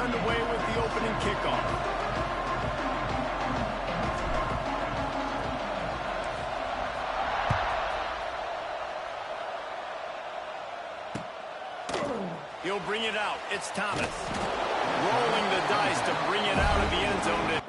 turned away with the opening kickoff. He'll bring it out. It's Thomas. Rolling the dice to bring it out of the end zone.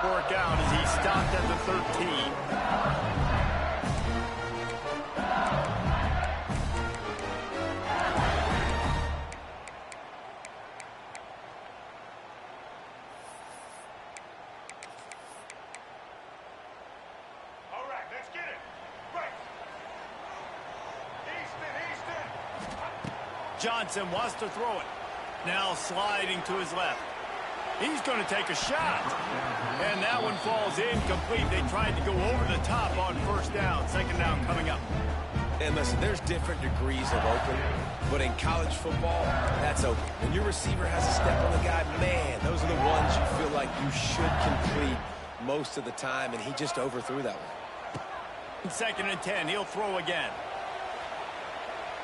Work out as he stopped at the 13. All right, let's get it. Right. Easton. Johnson wants to throw it. Now sliding to his left. He's going to take a shot. And that one falls incomplete. They tried to go over the top on first down. Second down coming up. And listen, there's different degrees of open, but in college football, that's open. When your receiver has a step on the guy, man, those are the ones you feel like you should complete most of the time, and he just overthrew that one. Second and 10, he'll throw again.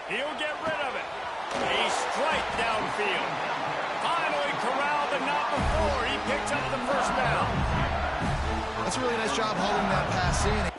He'll get rid of it. A strike downfield. Finally corralled, but not before. He picks up the first down. That's a really nice job holding that pass in.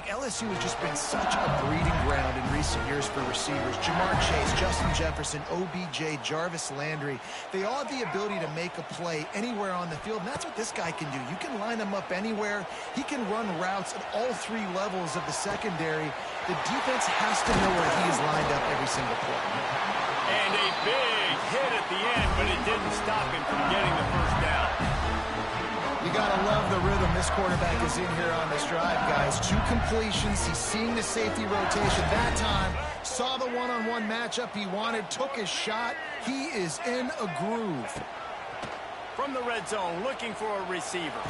LSU has just been such a breeding ground in recent years for receivers. Jamar Chase, Justin Jefferson, OBJ, Jarvis Landry. They all have the ability to make a play anywhere on the field, and that's what this guy can do. You can line him up anywhere. He can run routes at all three levels of the secondary. The defense has to know where he is lined up every single play. And a big hit at the end, but it didn't stop him from getting the first down. You got to love the rhythm this quarterback is in here on this drive, guys. 2 completions. He's seeing the safety rotation. That time, saw the one-on-one matchup he wanted, took his shot. He is in a groove. From the red zone, looking for a receiver.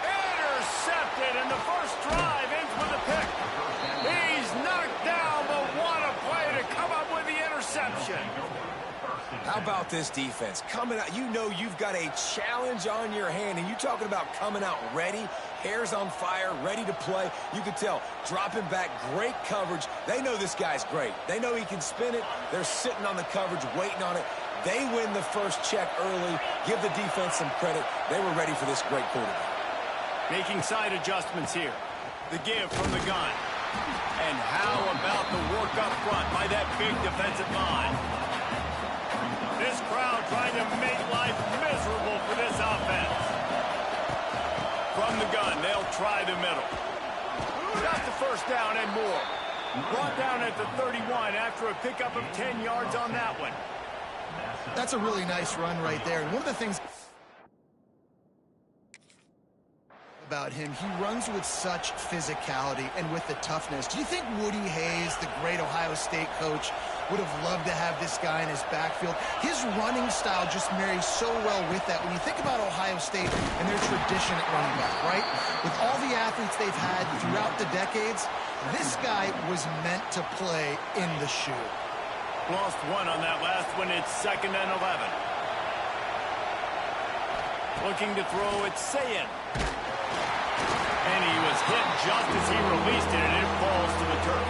Intercepted, and the first drive ends with a pick. He's knocked down, but what a play to come up with the interception. How about this defense? Coming out, you know you've got a challenge on your hand, and you're talking about coming out ready, hairs on fire, ready to play. You can tell, dropping back, great coverage. They know this guy's great. They know he can spin it. They're sitting on the coverage, waiting on it. They win the first check early. Give the defense some credit. They were ready for this great quarterback. Making side adjustments here. The give from the gun. And how about the work up front by that big defensive line? This crowd trying to make life miserable for this offense. From the gun, they'll try the middle. Got the first down and more. Brought down at the 31 after a pickup of 10 yards on that one. That's a really nice run right there. And one of the things about him, he runs with such physicality and with the toughness. Do you think Woody Hayes, the great Ohio State coach, would have loved to have this guy in his backfield? His running style just marries so well with that. When you think about Ohio State and their tradition at running back, right? With all the athletes they've had throughout the decades, this guy was meant to play in the shoe. Lost one on that last one. It's 2nd and 11. Looking to throw, it's Ncaa. And he was hit just as he released it, and it falls to the turf.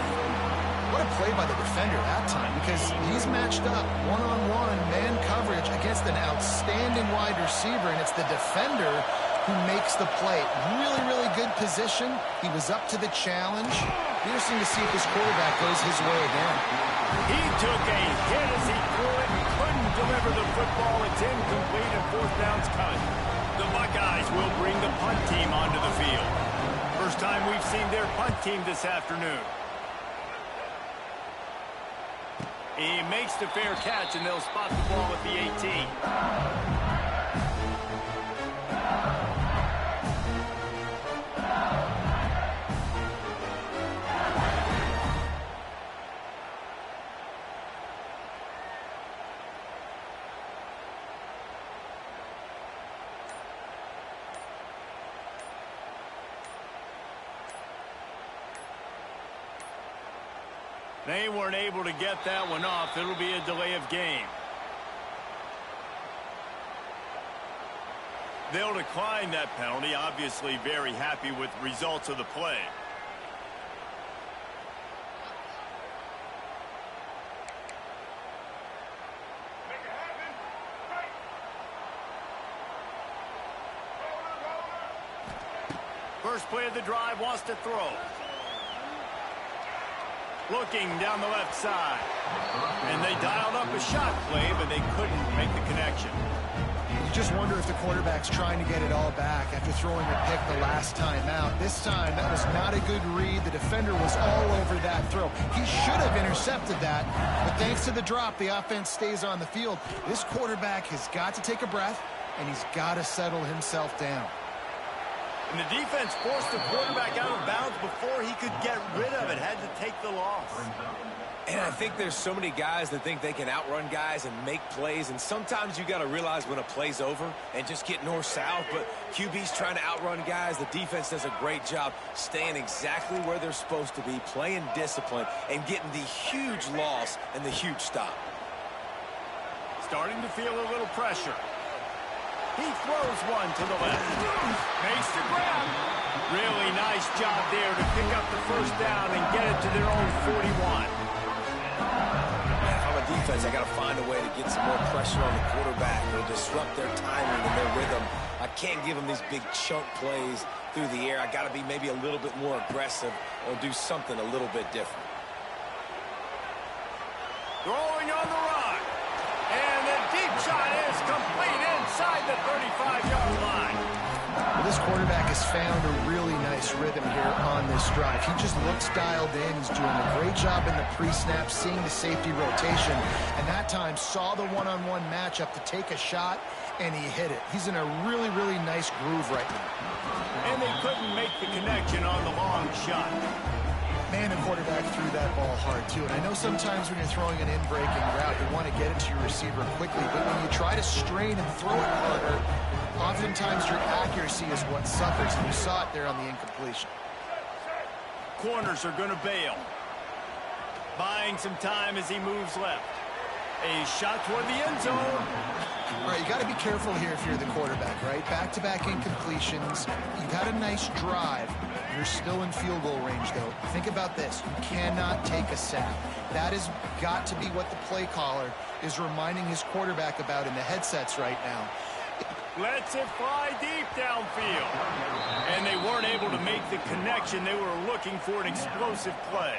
What a play by the defender that time, because he's matched up one-on-one man coverage against an outstanding wide receiver, and it's the defender who makes the play. Really, really good position. He was up to the challenge. Interesting to see if this quarterback goes his way again. He took a hit as he threw it and couldn't deliver the football. It's incomplete, and 4th down's coming. The Buckeyes will bring the punt team onto the field. First time we've seen their punt team this afternoon. He makes the fair catch, and they'll spot the ball at the 18. They weren't able to get that one off. It'll be a delay of game. They'll decline that penalty. Obviously very happy with the results of the play. Make it happen. Right. First play of the drive, wants to throw. Looking down the left side. And they dialed up a shot play, but they couldn't make the connection. You just wonder if the quarterback's trying to get it all back after throwing a pick the last time out. This time, that was not a good read. The defender was all over that throw. He should have intercepted that, but thanks to the drop, the offense stays on the field. This quarterback has got to take a breath, and he's got to settle himself down. And the defense forced the quarterback out of bounds before he could get rid of it. Had to take the loss. And I think there's so many guys that think they can outrun guys and make plays, and sometimes you got to realize when a play's over and just get north-south, but QB's trying to outrun guys. The defense does a great job staying exactly where they're supposed to be, playing discipline, and getting the huge loss and the huge stop. Starting to feel a little pressure. He throws one to the left. Makes the grab. Really nice job there to pick up the first down and get it to their own 41. If I'm a defense, I got to find a way to get some more pressure on the quarterback or disrupt their timing and their rhythm. I can't give them these big chunk plays through the air. I got to be maybe a little bit more aggressive or do something a little bit different. Throwing on the run. And the deep shot is complete inside the 35-yard line. Well, this quarterback has found a really nice rhythm here on this drive. He just looks dialed in. He's doing a great job in the pre-snap, seeing the safety rotation, and that time saw the one-on-one matchup to take a shot, and he hit it. He's in a really, really nice groove right now. And they couldn't make the connection on the long shot. Man, the quarterback threw that ball hard, too. And I know sometimes when you're throwing an in-breaking route, you want to get it to your receiver quickly. But when you try to strain and throw it harder, oftentimes your accuracy is what suffers. And you saw it there on the incompletion. Corners are going to bail. Buying some time as he moves left. A shot toward the end zone. All right, you got to be careful here if you're the quarterback, right? Back-to-back incompletions. You've had a nice drive. You're still in field goal range, though. Think about this. You cannot take a sack. That has got to be what the play caller is reminding his quarterback about in the headsets right now. Lets it fly deep downfield. And they weren't able to make the connection. They were looking for an explosive play.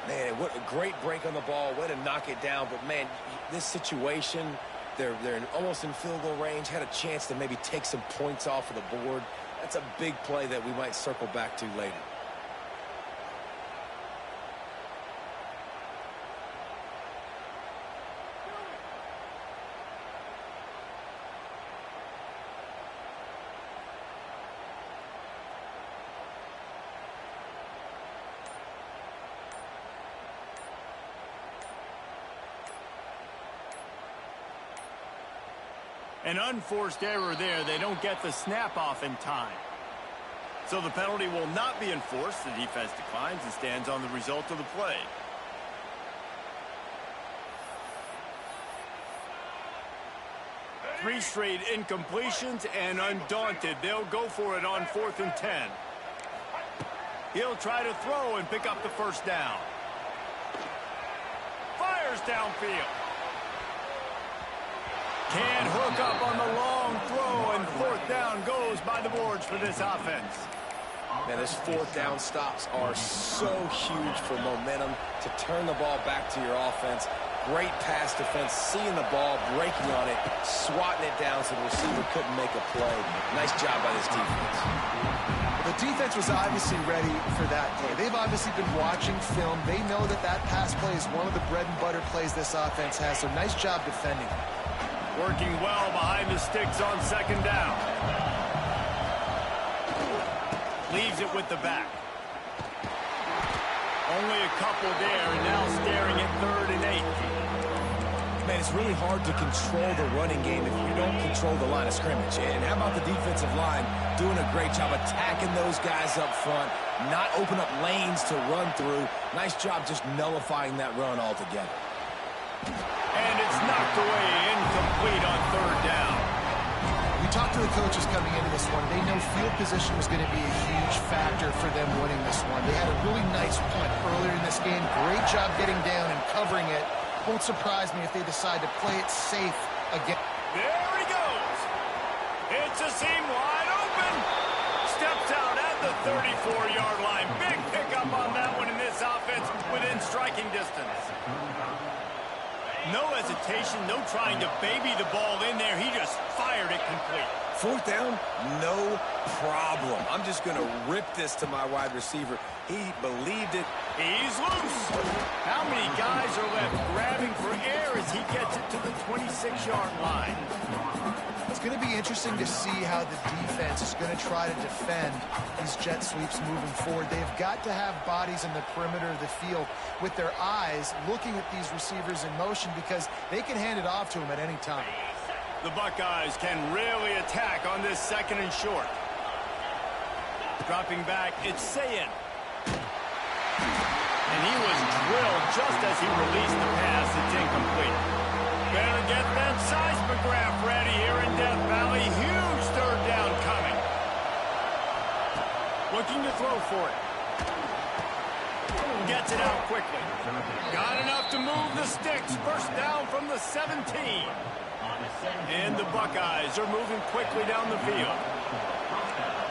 Man, what a great break on the ball. Way to knock it down. But, man, this situation, they're almost in field goal range, had a chance to maybe take some points off of the board. That's a big play that we might circle back to later. An unforced error there. They don't get the snap off in time. So the penalty will not be enforced. The defense declines and stands on the result of the play. Three straight incompletions, and undaunted, they'll go for it on 4th and 10. He'll try to throw and pick up the first down. Fires downfield. Can't hook up on the long throw, and 4th down goes by the boards for this offense. Man, those 4th down stops are so huge for momentum to turn the ball back to your offense. Great pass defense, seeing the ball, breaking on it, swatting it down so the receiver couldn't make a play. Nice job by this defense. The defense was obviously ready for that play. They've obviously been watching film. They know that that pass play is one of the bread and butter plays this offense has, so nice job defending. Working well behind the sticks on second down. Leaves it with the back. Only a couple there, and now staring at 3rd and 8. Man, it's really hard to control the running game if you don't control the line of scrimmage. And how about the defensive line doing a great job attacking those guys up front, not open up lanes to run through. Nice job just nullifying that run altogether. And it's knocked away, incomplete on 3rd down. We talked to the coaches coming into this one. They know field position was going to be a huge factor for them winning this one. They had a really nice punt earlier in this game. Great job getting down and covering it. Won't surprise me if they decide to play it safe again. There he goes. It's a seam wide open. Steps out at the 34-yard line. Big pickup on that one in this offense within striking distance. No hesitation, no trying to baby the ball in there. He just fired it complete. 4th down, no problem. I'm just going to rip this to my wide receiver. He believed it. He's loose. How many guys are left grabbing for air as he gets it to the 26-yard line? It's going to be interesting to see how the defense is going to try to defend these jet sweeps moving forward. They've got to have bodies in the perimeter of the field with their eyes looking at these receivers in motion because they can hand it off to them at any time. The Buckeyes can really attack on this 2nd and short. Dropping back, it's Ncaa. And he was drilled just as he released the pass. It's incomplete. Better get that seismograph ready here in Death Valley. Huge 3rd down coming. Looking to throw for it. Gets it out quickly. Got enough to move the sticks. 1st down from the 17. And the Buckeyes are moving quickly down the field.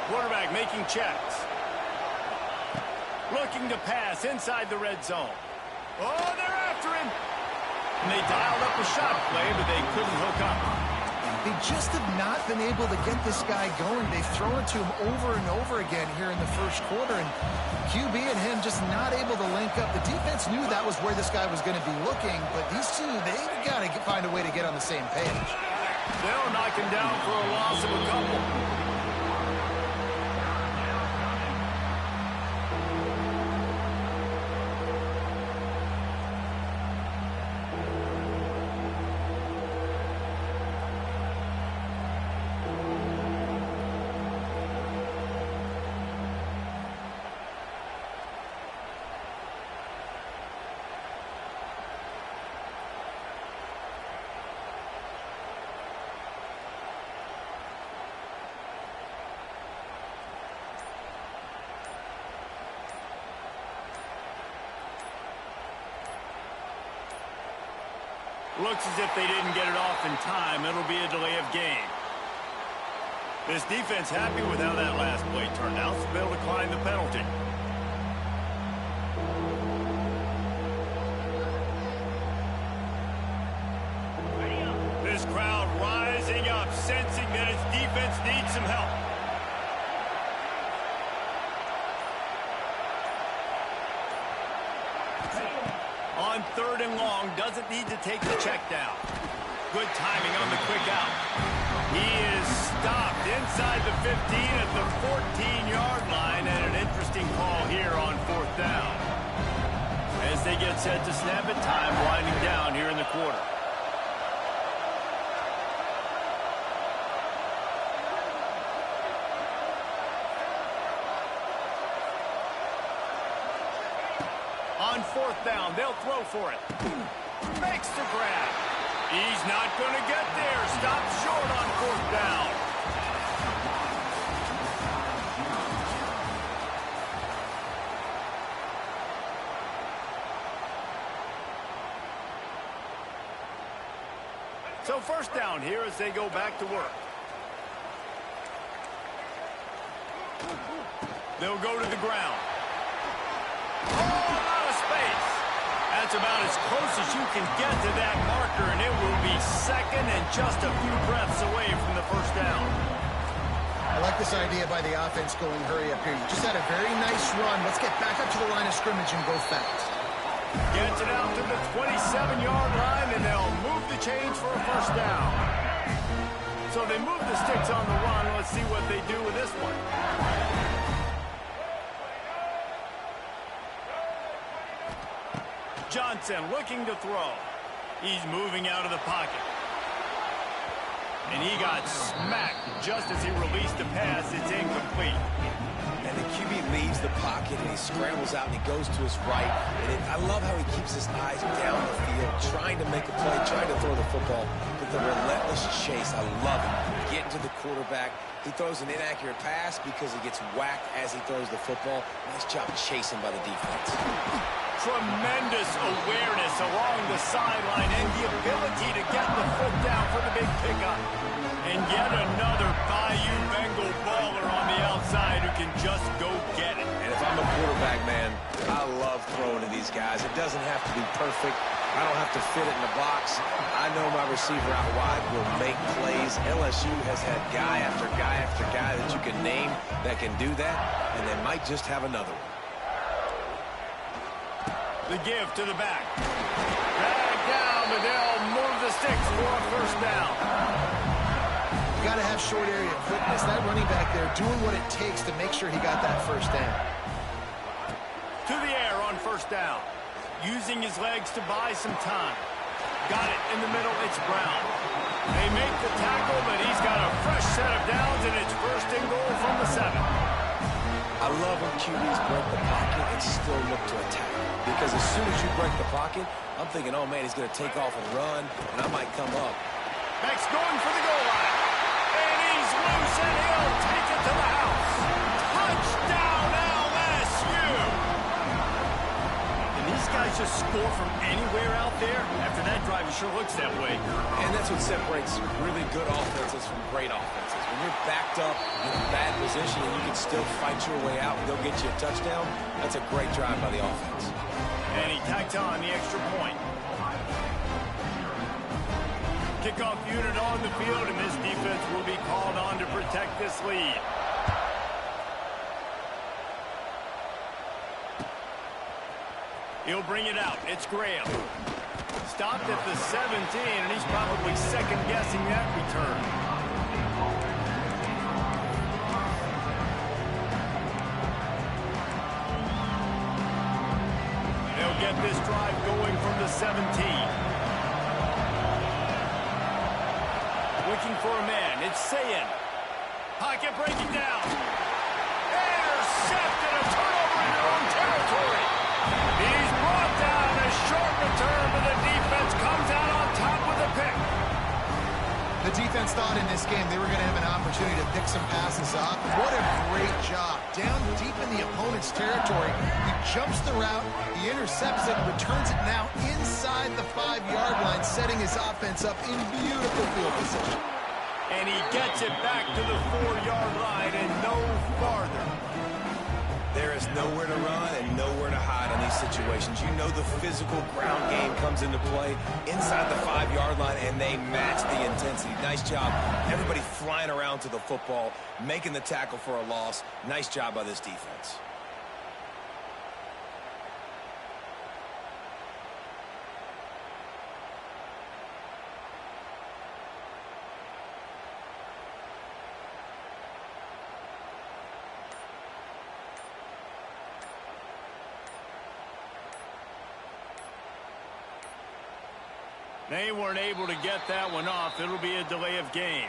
Quarterback making checks. Looking to pass inside the red zone. Oh, they're after him. And they dialed up a shot play, but they couldn't hook up. They just have not been able to get this guy going. They've thrown it to him over and over again here in the 1st quarter, and QB and him just not able to link up. The defense knew that was where this guy was going to be looking, but these two, they've got to find a way to get on the same page. They'll knock him down for a loss of a couple. Looks as if they didn't get it off in time. It'll be a delay of game. This defense happy with how that last play turned out, so they'll decline the penalty. This crowd rising up, sensing that its defense needs some help. On 3rd and long, doesn't need to take the check down. Good timing on the quick out. He is stopped inside the 15 at the 14-yard line, and an interesting call here on 4th down. As they get set to snap it, time winding down here in the quarter. On 4th down, they'll throw for it. Makes the grab. He's not going to get there. Stops short on 4th down. So 1st down here as they go back to work. They'll go to the ground. Oh, out of space. As That's about as close as you can get to that marker, and it will be second and just a few breaths away from the first down. I like this idea by the offense going hurry up here. You just had a very nice run. Let's get back up to the line of scrimmage and go fast. Gets it out to the 27-yard line, and they'll move the chains for a first down. So they move the sticks on the run. Let's see what they do with this one. Johnson looking to throw. He's moving out of the pocket. And he got smacked just as he released the pass. It's incomplete. And the QB leaves the pocket, and he scrambles out, and he goes to his right. And I love how he keeps his eyes down the field, trying to make a play, trying to throw the football. But the relentless chase, I love it. Getting to the quarterback. He throws an inaccurate pass because he gets whacked as he throws the football. Nice job chasing by the defense. Tremendous awareness along the sideline and the ability to get the foot down for the big pickup. And yet another Bayou Bengal baller on the outside who can just go get it. And if I'm a quarterback, man, I love throwing to these guys. It doesn't have to be perfect. I don't have to fit it in the box. I know my receiver out wide will make plays. LSU has had guy after guy after guy that you can name that can do that, and they might just have another one. The give to the back. Drag down, but they'll move the sticks for a first down. You got to have short area quickness. That running back there doing what it takes to make sure he got that first down. To the air on first down. Using his legs to buy some time. Got it in the middle. It's Brown. They make the tackle, but he's got a fresh set of downs, and it's first and goal from the 7. I love when QBs break the pocket and still look to attack. Because as soon as you break the pocket, I'm thinking, oh, man, he's going to take off and run, and I might come up. Max going for the goal line. And he's loose, and he'll take it to the house. Touchdown, LSU! And these guys just score from anywhere out there. After that drive, it sure looks that way. And that's what separates really good offenses from great offenses. When you're backed up in a bad position and you can still fight your way out and go get you a touchdown, that's a great drive by the offense. And he tacked on the extra point. Kickoff unit on the field, and this defense will be called on to protect this lead. He'll bring it out. It's Graham. Stopped at the 17, and he's probably second-guessing that return. They'll get this drive going from the 17. Looking for a man. It's Sayin. Pocket breaking down. Intercepted, a turnover in their own territory. He's brought down, a short return, but the defense comes out on top with a pick. The defense thought in this game they were going to have an opportunity to pick some passes off. What a great job. Down deep in the opponent's territory. He jumps the route, he intercepts it, returns it now inside the 5-yard line, setting his offense up in beautiful field position. And he gets it back to the 4-yard line and no farther. There is nowhere to run and nowhere to hide in these situations. You know the physical ground game comes into play inside the 5-yard line, and they match the intensity. Nice job. Everybody flying around to the football, making the tackle for a loss. Nice job by this defense. They weren't able to get that one off. It'll be a delay of game.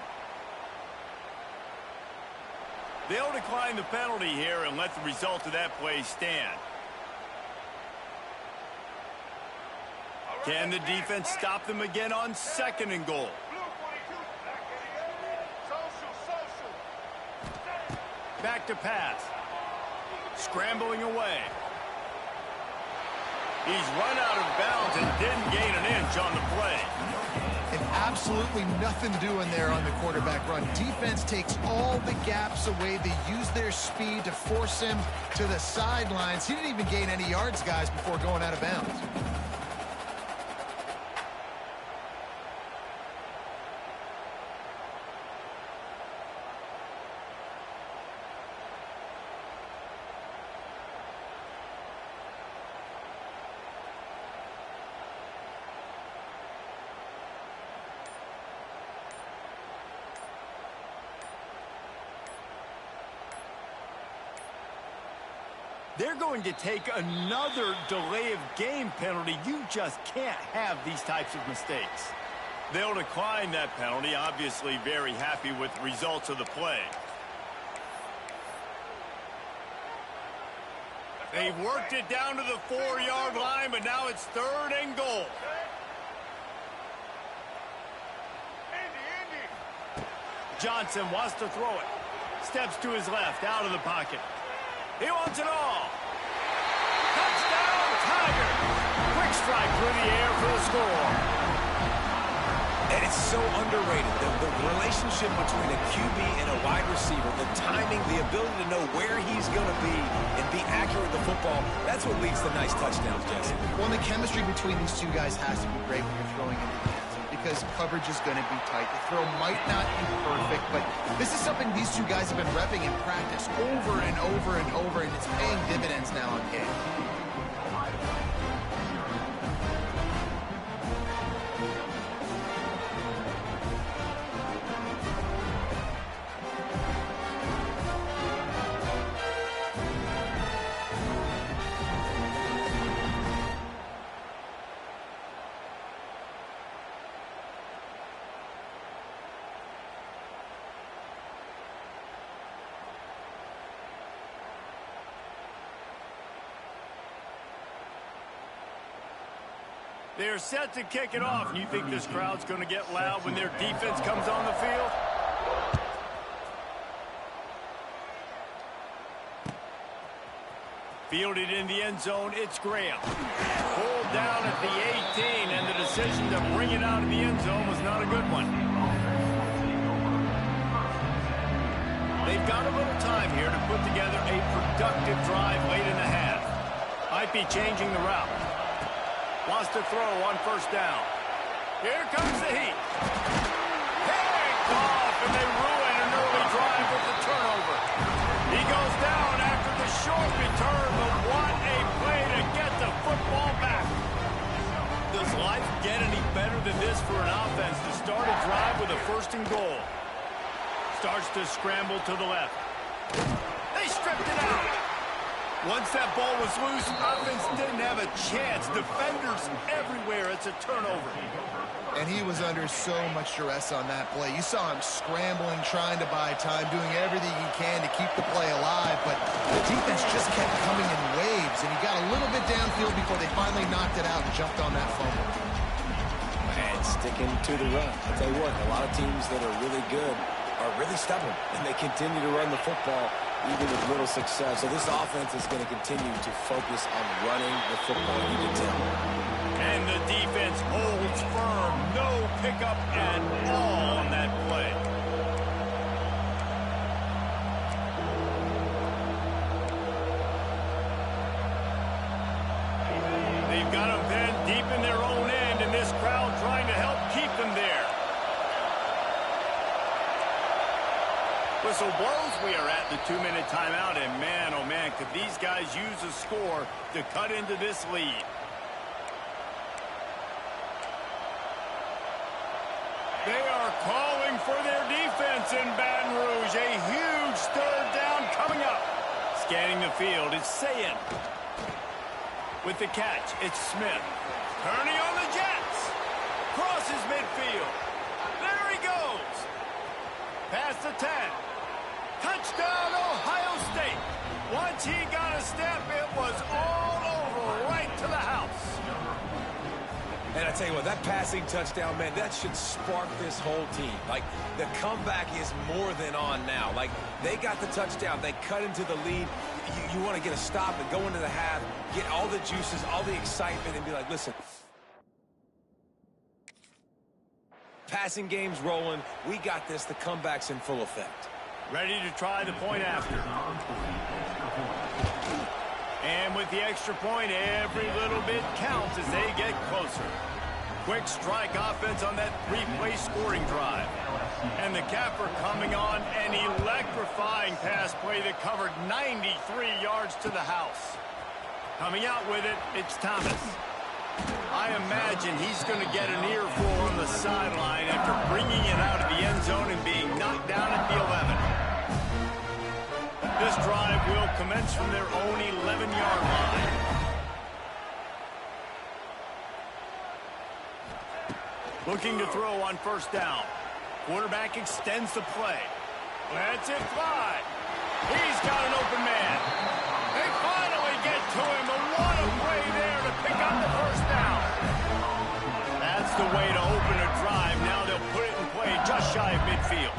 They'll decline the penalty here and let the result of that play stand. Can the defense stop them again on second and goal? Back to pass. Scrambling away. He's run out of bounds and didn't gain an inch on the play. And absolutely nothing doing there on the quarterback run. Defense takes all the gaps away. They use their speed to force him to the sidelines. He didn't even gain any yards, guys, before going out of bounds. they're going to take another delay of game penalty. You just can't have these types of mistakes. They'll decline that penalty, obviously very happy with the results of the play. They've worked it down to the 4-yard line, but now it's 3rd and goal. Johnson wants to throw it. Steps to his left, out of the pocket. He wants it all. Touchdown, Tiger. Quick strike through the air for the score. And it's so underrated. The relationship between a QB and a wide receiver, the timing, the ability to know where he's going to be and be accurate with the football, that's what leads to nice touchdowns, Jesse. Well, the chemistry between these two guys has to be great when you're throwing into the end zone because coverage is going to be tight. The throw might not be perfect, but this is something these two guys have been repping in practice over and over and over, and it's paying dividends now on game. They're set to kick it off. You think this crowd's going to get loud when their defense comes on the field? Fielded in the end zone, it's Graham. Pulled down at the 18, and the decision to bring it out of the end zone was not a good one. They've got a little time here to put together a productive drive late in the half. Might be changing the route. Wants to throw on 1st down. Here comes the heat. Picked off, and they ruin an early drive with the turnover. He goes down after the short return, but what a play to get the football back. Does life get any better than this for an offense to start a drive with a 1st and goal? Starts to scramble to the left. They stripped it out. Once that ball was loose, offense didn't have a chance. Defenders everywhere. It's a turnover. And he was under so much duress on that play. You saw him scrambling, trying to buy time, doing everything he can to keep the play alive, but the defense just kept coming in waves, and he got a little bit downfield before they finally knocked it out and jumped on that fumble. And sticking to the run. I'll tell you what, a lot of teams that are really good are really stubborn, and they continue to run the football even with little success. So this offense is going to continue to focus on running the football. You can tell. And the defense holds firm. No pickup at all on that play. They've got them pinned deep in their own end, and this crowd trying to help keep them there. Whistle blows. We are at the 2-minute timeout, and man, oh man, could these guys use a score to cut into this lead. They are calling for their defense in Baton Rouge. A huge 3rd down coming up. Scanning the field, it's Ncaa. With the catch, it's Smith. Turning on the Jets. Crosses midfield. There he goes. Past the 10. Touchdown, Ohio State. Once he got a step, it was all over, right to the house. And I tell you what, that passing touchdown, man, that should spark this whole team. Like, the comeback is more than on now. Like, they got the touchdown. They cut into the lead. You want to get a stop and go into the half, get all the juices, all the excitement, and be like, listen, passing game's rolling. We got this. The comeback's in full effect. Ready to try the point after. And with the extra point, every little bit counts as they get closer. Quick strike offense on that 3-play scoring drive. And the capper coming on an electrifying pass play that covered 93 yards to the house. Coming out with it, it's Thomas. I imagine he's going to get an earful on the sideline after bringing it out of the end zone and being knocked down at the 11. The This drive will commence from their own 11-yard line. Looking to throw on first down. Quarterback extends the play. Lets it fly. He's got an open man. They finally get to him, but what a play there to pick up the first down. That's the way to open a drive. Now they'll put it in play just shy of midfield.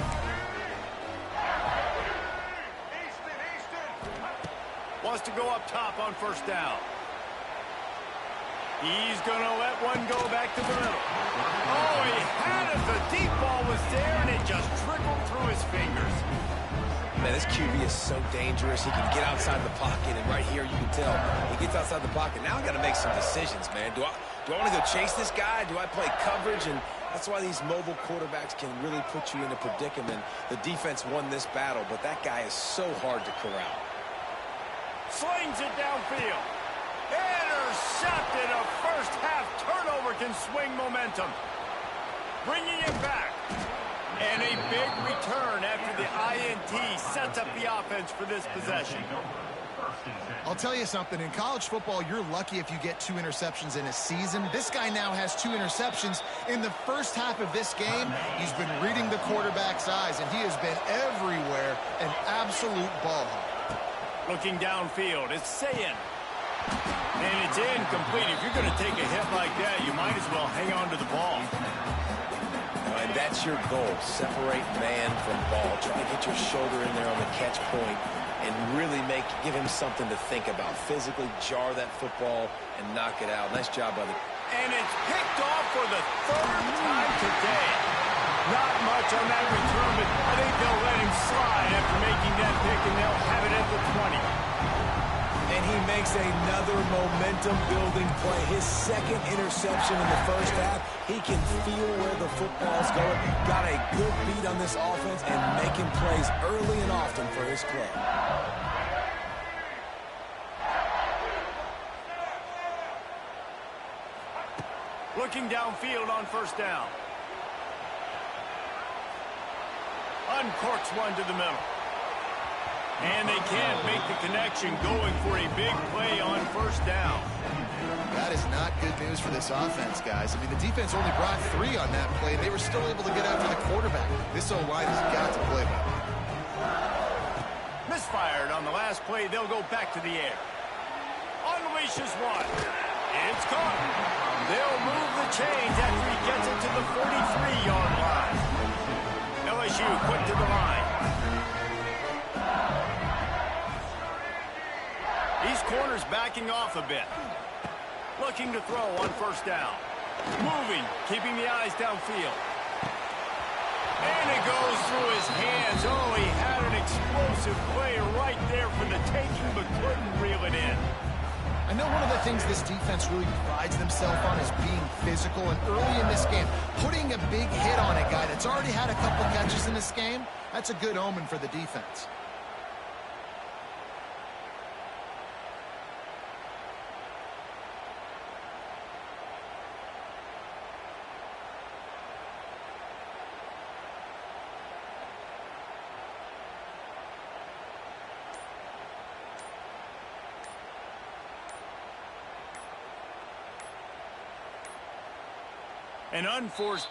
Wants to go up top on first down. He's going to let one go back to the middle. Oh, he had it. The deep ball was there, and it just trickled through his fingers. Man, this QB is so dangerous. He can get outside the pocket, and right here you can tell he gets outside the pocket. Now I got to make some decisions, man. Do I want to go chase this guy? Do I play coverage? And that's why these mobile quarterbacks can really put you in a predicament. The defense won this battle, but that guy is so hard to corral. Slings it downfield. Intercepted. A first-half turnover can swing momentum. Bringing it back. And a big return after the INT sets up the offense for this possession. I'll tell you something. In college football, you're lucky if you get 2 interceptions in a season. This guy now has 2 interceptions. In the first half of this game, he's been reading the quarterback's eyes, and he has been everywhere, an absolute ball hawk. Looking downfield, it's Ncaa. And it's incomplete. If you're going to take a hit like that, you might as well hang on to the ball. And that's your goal. Separate man from ball. Try to get your shoulder in there on the catch point and really give him something to think about. Physically jar that football and knock it out. Nice job by the... And it's picked off for the 3rd time today. Not much on that return, but I think they'll let him slide after making that pick, and they'll have it at the 20. And he makes another momentum-building play. His 2nd interception in the first half. He can feel where the football's going. Got a good beat on this offense and making plays early and often for his club. Looking downfield on first down. Uncorks one to the middle. And they can't make the connection, going for a big play on first down. That is not good news for this offense, guys. I mean, the defense only brought 3 on that play. They were still able to get after the quarterback. This O-line has got to play better. Misfired on the last play. They'll go back to the air. Unleashes one. It's caught. They'll move the chains after he gets it to the 43-yard line. LSU quick to the line. These corners backing off a bit. Looking to throw on first down. Moving, keeping the eyes downfield. And it goes through his hands. Oh, he had an explosive play right there for the taking, but couldn't reel it in. I know one of the things this defense really prides themselves on is being physical, and early in this game, putting a big hit on a guy that's already had a couple catches in this game, that's a good omen for the defense. An unforced...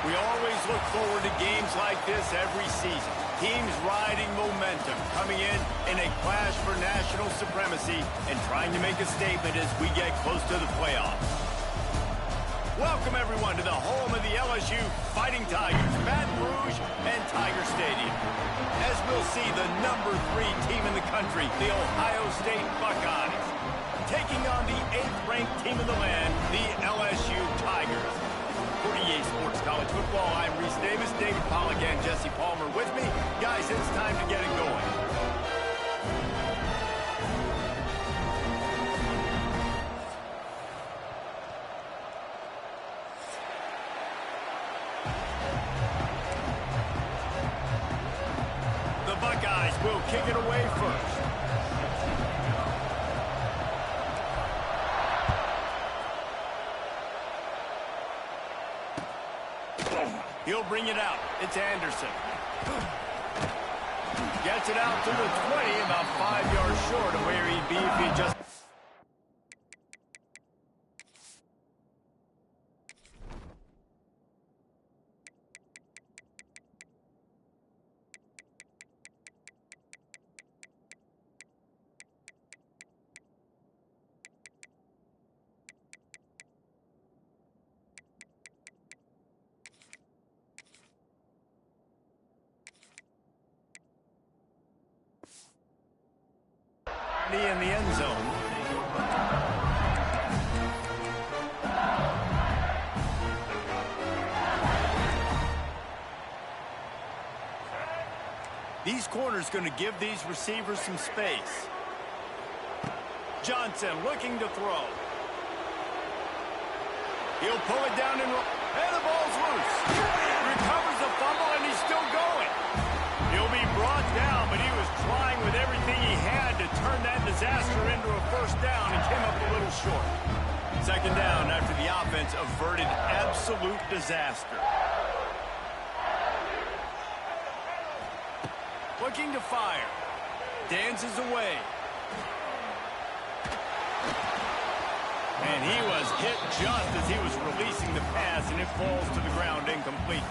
We always look forward to games like this every season. teams riding momentum, coming in a clash for national supremacy and trying to make a statement as we get close to the playoffs. Welcome, everyone, to the home of the LSU Fighting Tigers, Baton Rouge and Tiger Stadium. As we'll see, the #3 team in the country, the Ohio State Buckeyes, taking on the 8th-ranked team in the land, the LSU Tigers. For EA Sports College Football, I'm Reese Davis, David Pollack, and Jesse Palmer with me. Guys, it's time to get it going. The Buckeyes will kick it away first. He'll bring it out. It's Anderson. Gets it out to the 20, about 5 yards short of where he'd be if he just... in the end zone. These corners going to give these receivers some space. Johnson looking to throw. He'll pull it down and the ball's loose. Recovers the fumble and he's still going. He'll be brought down, but he was trying with everything he had to turn that disaster into a first down and came up a little short. Second down after the offense averted absolute disaster. Looking to fire. Dances away. And he was hit just as he was releasing the pass, and it falls to the ground incomplete.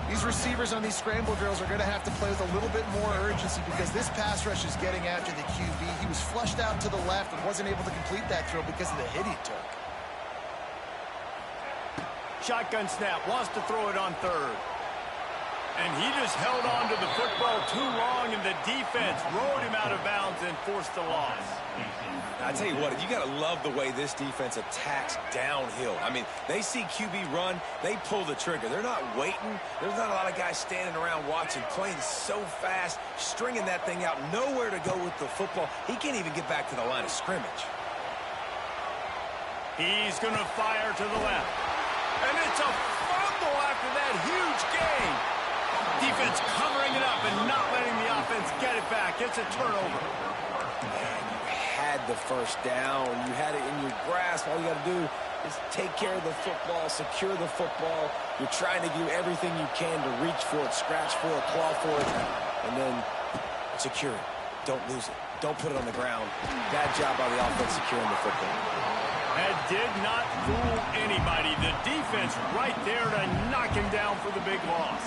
These receivers on these scramble drills are going to have to play with a little bit more urgency because this pass rush is getting after the QB. He was flushed out to the left and wasn't able to complete that throw because of the hit he took. Shotgun snap, wants to throw it on third. And he just held on to the football too long, and the defense rode him out of bounds and forced the loss. I tell you what, you got to love the way this defense attacks downhill. I mean, they see QB run, they pull the trigger. They're not waiting. There's not a lot of guys standing around watching, playing so fast, stringing that thing out, nowhere to go with the football. He can't even get back to the line of scrimmage. He's going to fire to the left. And it's a fumble after that huge gain. Defense covering it up and not letting the offense get it back. It's a turnover. Man, you had the first down. You had it in your grasp. All you got to do is take care of the football, secure the football. You're trying to do everything you can to reach for it, scratch for it, claw for it, and then secure it. Don't lose it. Don't put it on the ground. Bad job by the offense securing the football. That did not fool anybody. The defense right there to knock him down for the big loss.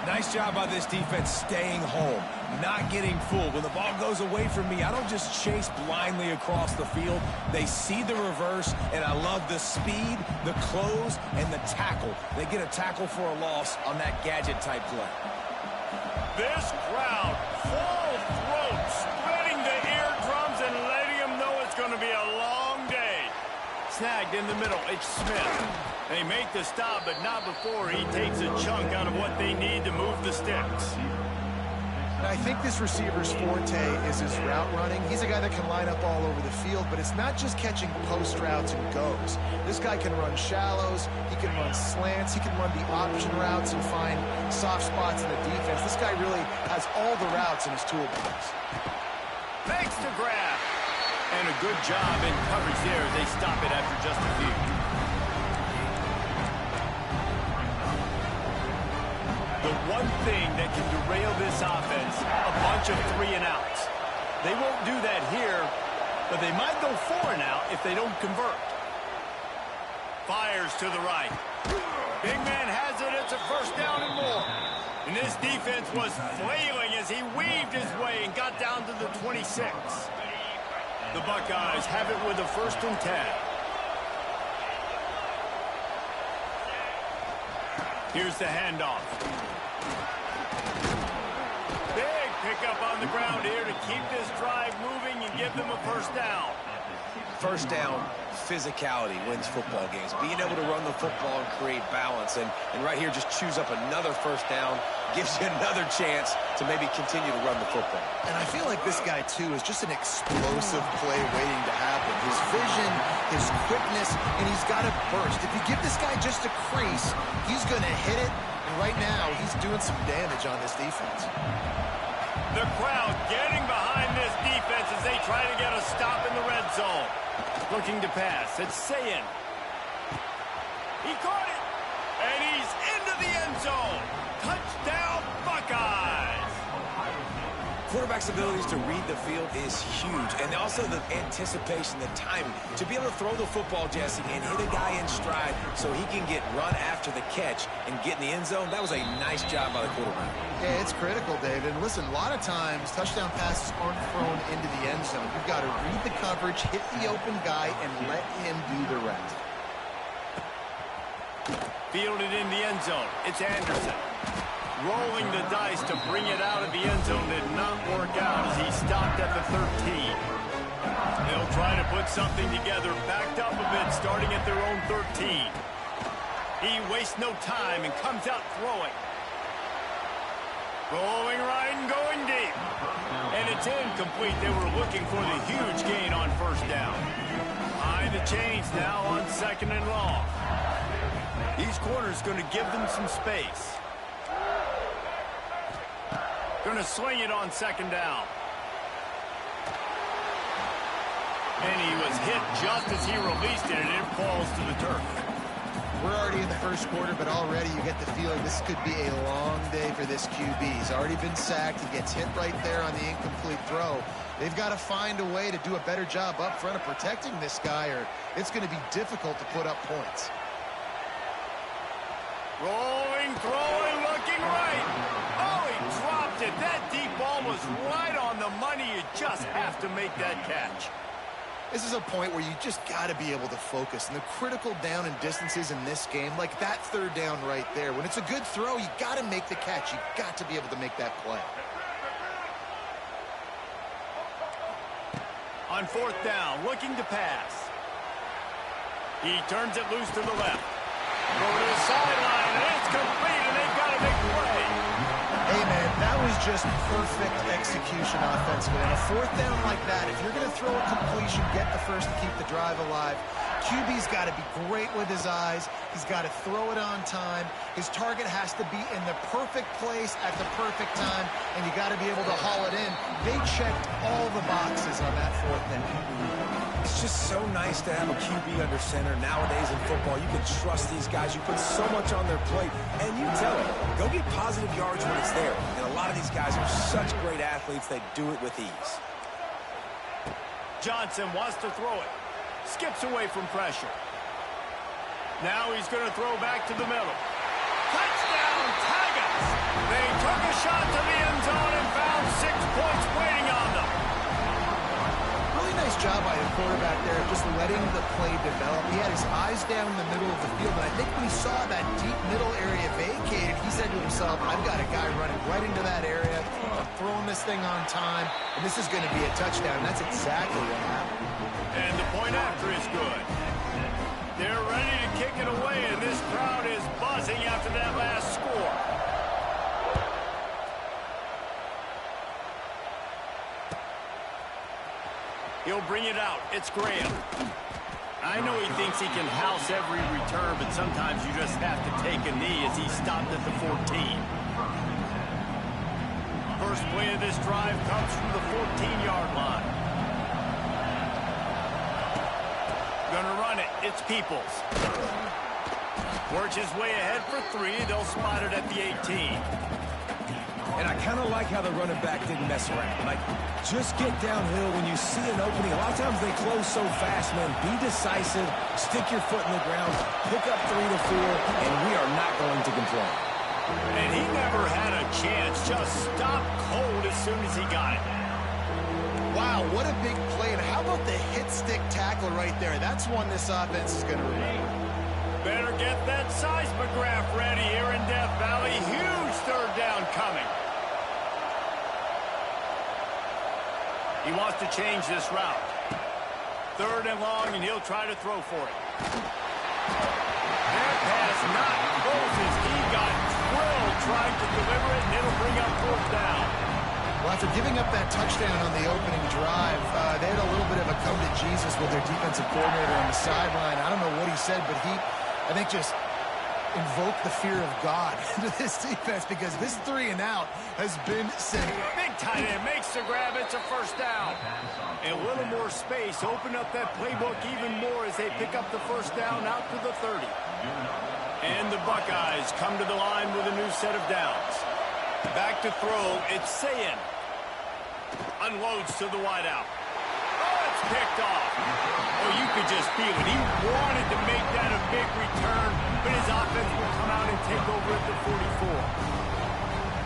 Nice job by this defense staying home, not getting fooled. When the ball goes away from me, I don't just chase blindly across the field. They see the reverse, and I love the speed, the close, and the tackle. They get a tackle for a loss on that gadget-type play. This crowd, full throat, spreading the eardrums and letting them know it's going to be a long day. Snagged in the middle, it's Smith. They make the stop, but not before he takes a chunk out of what they need to move the sticks. And I think this receiver's forte is his route running. He's a guy that can line up all over the field, but it's not just catching post routes and goes. This guy can run shallows, he can run slants, he can run the option routes and find soft spots in the defense. This guy really has all the routes in his toolbox. Makes the grab. And a good job in coverage there. They stop it after just a few. The one thing that can derail this offense, a bunch of 3-and-outs. They won't do that here, but they might go 4-and-out if they don't convert. Fires to the right. Big man has it. It's a first down and more. And this defense was flailing as he weaved his way and got down to the 26. The Buckeyes have it with a 1st and 10. Here's the handoff. Big pickup on the ground here to keep this drive moving and give them a 1st down. 1st down, physicality wins football games. Being able to run the football and create balance. And right here, just choose up another 1st down. Gives you another chance to maybe continue to run the football. And I feel like this guy, too, is just an explosive play waiting to happen. His vision, his quickness, and he's got a burst. If you give this guy just a crease, he's going to hit it. And right now, he's doing some damage on this defense. The crowd getting behind this defense as they try to get a stop in the red zone. Looking to pass. It's Ncaa. He caught it. And he's into the end zone. Touchdown, Buckeyes. Quarterback's abilities to read the field is huge. And also the anticipation, the timing. To be able to throw the football, Jesse, and hit a guy in stride so he can get run after the catch and get in the end zone, that was a nice job by the quarterback. Yeah, it's critical, David. And listen, a lot of times, touchdown passes aren't thrown into the end zone. You've got to read the coverage, hit the open guy, and let him do the rest. Fielded in the end zone. It's Anderson. Rolling the dice to bring it out of the end zone did not work out as he stopped at the 13. They'll try to put something together, backed up a bit, starting at their own 13. He wastes no time and comes out throwing. Going right and going deep. And it's incomplete. They were looking for the huge gain on 1st down. Behind the chains now on 2nd and long. These corners going to give them some space. Going to swing it on 2nd down. And he was hit just as he released it, and it falls to the turf. We're already in the 1st quarter, but already you get the feeling this could be a long day for this QB. He's already been sacked. He gets hit right there on the incomplete throw. They've got to find a way to do a better job up front of protecting this guy, or it's going to be difficult to put up points. Rolling, throwing, looking right. Oh, he dropped it. That deep ball was right on the money. You just have to make that catch. This is a point where you just got to be able to focus. And the critical down and distances in this game, like that 3rd down right there, when it's a good throw, you got to make the catch. You got to be able to make that play. On 4th down, looking to pass. He turns it loose to the left. Over to the sideline, and it's complete, and they've got a big play. Hey, man, that was just perfect execution offensively. On a 4th down like that, if you're going to throw a completion, get the first to keep the drive alive. QB's got to be great with his eyes. He's got to throw it on time. His target has to be in the perfect place at the perfect time, and you got to be able to haul it in. They checked all the boxes on that 4th down. It's just so nice to have a QB under center. Nowadays in football, you can trust these guys. You put so much on their plate, and you tell them, go get positive yards when it's there. And a lot of these guys are such great athletes, they do it with ease. Johnson wants to throw it. Skips away from pressure. Now he's going to throw back to the middle. Touchdown, Tigers! They took a shot to the end zone and found 6 points waiting on them. Really nice job by the quarterback there, just letting the play develop. He had his eyes down in the middle of the field, and I think when he saw that deep middle area vacated, he said to himself, I've got a guy running right into that area. I'm throwing this thing on time, and this is going to be a touchdown. And that's exactly what happened. And the point after is good. They're ready to kick it away, and this crowd is buzzing after that last score. He'll bring it out. It's Graham. I know he thinks he can house every return, but sometimes you just have to take a knee as he stopped at the 14. First play of this drive comes from the 14-yard line. Gonna run it. It's Peoples. Works his way ahead for 3. They'll spot it at the 18. And I kind of like how the running back didn't mess around. Like, just get downhill when you see an opening. A lot of times they close so fast, man. Be decisive, stick your foot in the ground, pick up 3 to 4, and we are not going to complain. And he never had a chance. Just stopped cold as soon as he got it. Wow, what a big play. And how about the hit stick tackle right there? That's one this offense is going to remember. Better get that seismograph ready here in Death Valley. Huge third down coming. He wants to change this route. Third and long, and he'll try to throw for it. That pass not close as he got drilled trying to deliver it, and it'll bring up fourth down. Well, after giving up that touchdown on the opening drive, they had a little bit of a come to Jesus with their defensive coordinator on the sideline. I don't know what he said, but he, I think, just invoked the fear of God into this defense because this 3 and out has been sick. Big tight end makes the grab. It's a first down. And a little more space. Open up that playbook even more as they pick up the first down out to the 30. And the Buckeyes come to the line with a new set of downs. Back to throw. It's Ncaa. Unloads to the wideout. Oh, it's picked off. Oh, you could just feel it. He wanted to make that a big return, but his offense will come out and take over at the 44.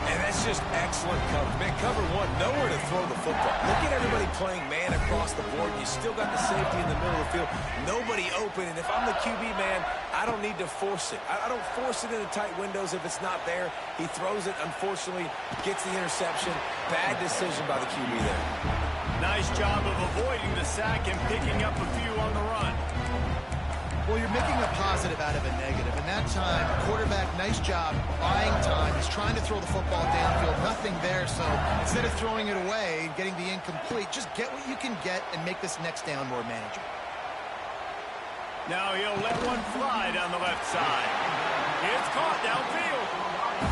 And that's just excellent coverage. Man, cover one, nowhere to throw the football. Look at everybody playing man across the board. You still got the safety in the middle of the field. Nobody open. And if I'm the QB, man, I don't need to force it. I don't force it into tight windows if it's not there. He throws it, unfortunately, gets the interception. Bad decision by the QB there. Nice job of avoiding the sack and picking up a few on the run. Well, you're making a positive out of a negative. And that time, quarterback, nice job, buying time. He's trying to throw the football downfield. Nothing there. So instead of throwing it away and getting the incomplete, just get what you can get and make this next down more manageable. Now he'll let one fly down the left side. It's caught downfield.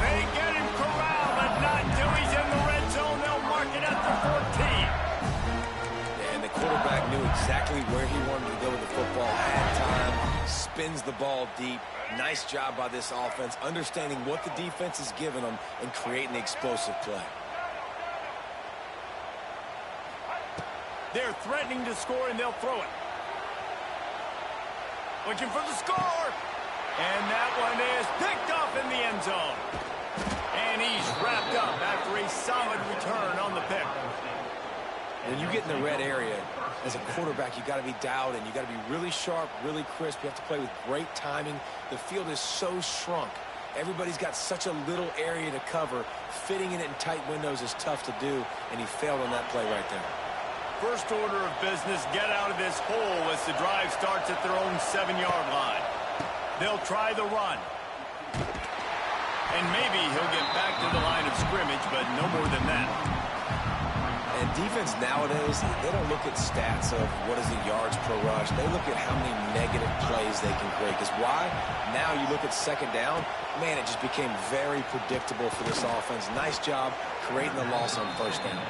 They get him corralled, but not until he's in the red zone. They'll mark it at the 14. And the quarterback knew exactly where he wanted to go with the football, had time, spins the ball deep. Nice job by this offense, understanding what the defense is giving them and creating the explosive play. They're threatening to score, and they'll throw it. Looking for the score. And that one is picked off in the end zone. And he's wrapped up after a solid return on the pick. When you get in the red area, as a quarterback, you got to be dialed in. You got to be really sharp, really crisp. You have to play with great timing. The field is so shrunk. Everybody's got such a little area to cover. Fitting it in tight windows is tough to do, and he failed on that play right there. First order of business, get out of this hole as the drive starts at their own 7-yard line. They'll try the run. And maybe he'll get back to the line of scrimmage, but no more than that. And defense nowadays, they don't look at stats of what is the yards per rush. They look at how many negative plays they can create. Because why? Now you look at second down, man, it just became very predictable for this offense. Nice job creating the loss on first down.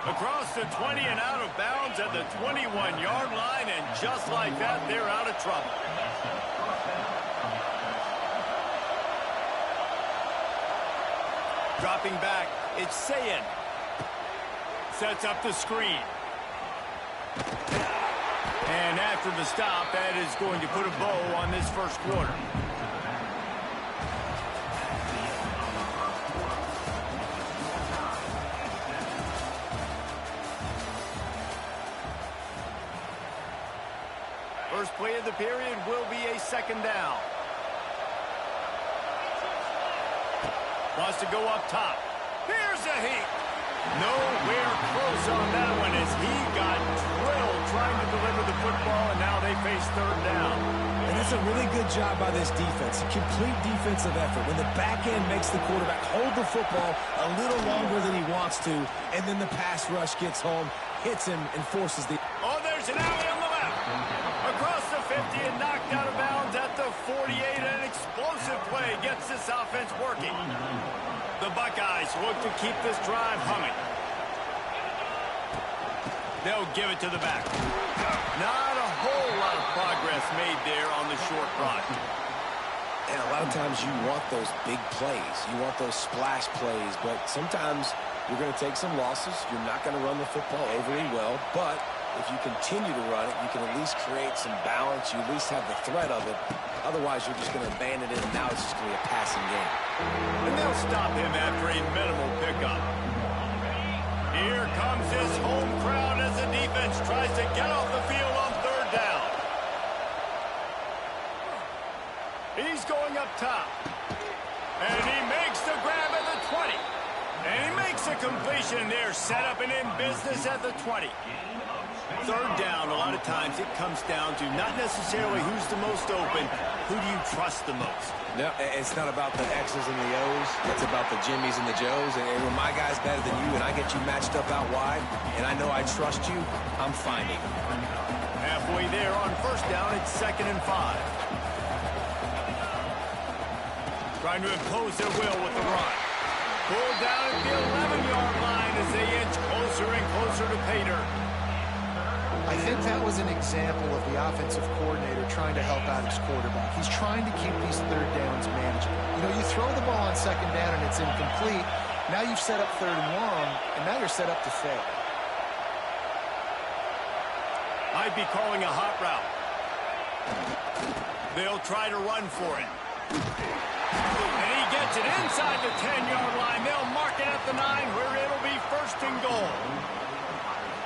Across the 20 and out of bounds at the 21-yard line, and just like that, they're out of trouble. Dropping back, it's Ncaa. Sets up the screen. And after the stop, that is going to put a bow on this first quarter. First play of the period will be a second down. Wants to go up top. Here's a heat. Nowhere close on that one as he got drilled trying to deliver the football, and now they face third down. And that's a really good job by this defense. A complete defensive effort. When the back end makes the quarterback hold the football a little longer than he wants to, and then the pass rush gets home, hits him, and forces the... Oh, there's an alley on the left. Across the 50 and knocked out of bounds at the 48. An explosive play gets this offense working. The Buckeyes look to keep this drive humming. They'll give it to the back. Not a whole lot of progress made there on the short run. And a lot of times you want those big plays. You want those splash plays, but sometimes you're going to take some losses. You're not going to run the football overly well, but if you continue to run it, you can at least create some balance. You at least have the threat of it. Otherwise, you're just going to abandon it, and now it's just going to be a passing game. And they'll stop him after a minimal pickup. Here comes his home crowd as the defense tries to get off the field on third down. He's going up top. And he makes the grab at the 20. And he makes a completion there, set up and in business at the 20. Third down, a lot of times it comes down to not necessarily who's the most open, who do you trust the most? No, it's not about the X's and the O's. It's about the Jimmies and the Joes. And when my guy's better than you and I get you matched up out wide, and I know I trust you, I'm finding. Halfway there on first down, it's 2nd and 5. Trying to impose their will with the run. Pulled down at the 11-yard line as they inch closer and closer to pay dirt. I think that was an example of the offensive coordinator trying to help out his quarterback. He's trying to keep these third downs manageable. You know, you throw the ball on second down and it's incomplete. Now you've set up third and long, and now you're set up to fail. Might be calling a hot route. They'll try to run for it. And he gets it inside the 10-yard line. They'll mark it at the 9 where it'll be 1st and goal.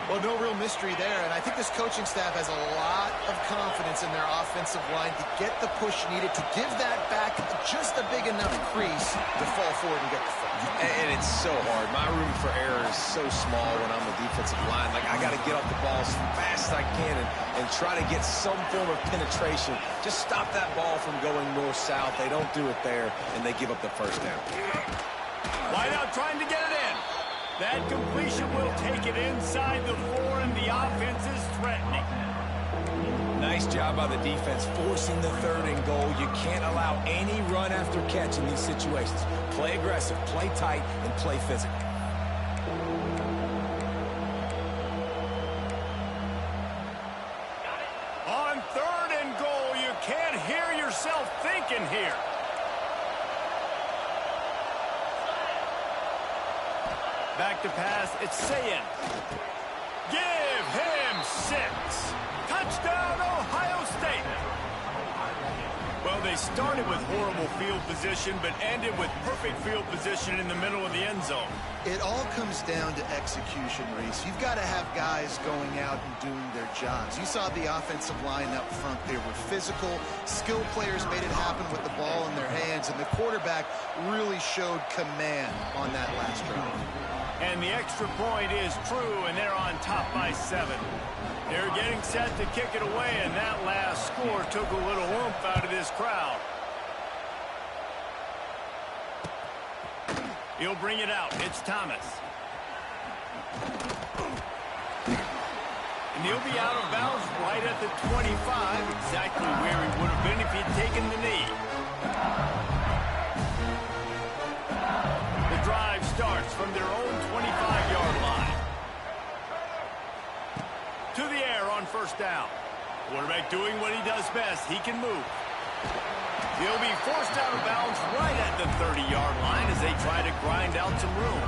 Well, no real mystery there, and I think this coaching staff has a lot of confidence in their offensive line to get the push needed, to give that back just a big enough crease to fall forward and get the first. And it's so hard. My room for error is so small when I'm the defensive line. Like, I got to get off the ball as fast as I can and try to get some form of penetration. Just stop that ball from going north-south. They don't do it there, and they give up the first down. Wide out trying to get it in. That completion will take it inside the 4, and the offense is threatening. Nice job by the defense forcing the 3rd and goal. You can't allow any run after catch in these situations. Play aggressive, play tight, and play physical. On 3rd and goal, you can't hear yourself thinking here. Back to pass, it's Ncaa. Give him 6. Touchdown, Ohio State. Well, they started with horrible field position, but ended with perfect field position in the middle of the end zone. It all comes down to execution, Reese. You've got to have guys going out and doing their jobs. You saw the offensive line up front. They were physical. Skilled players made it happen with the ball in their hands, and the quarterback really showed command on that last drive. And the extra point is true, and they're on top by 7. They're getting set to kick it away, and that last score took a little oomph out of this crowd. He'll bring it out. It's Thomas. And he'll be out of bounds right at the 25, exactly where he would have been if he'd taken the knee. The drive starts from their own 25-yard line. To the air on first down. Quarterback doing what he does best. He can move. He'll be forced out of bounds right at the 30-yard line as they try to grind out some room.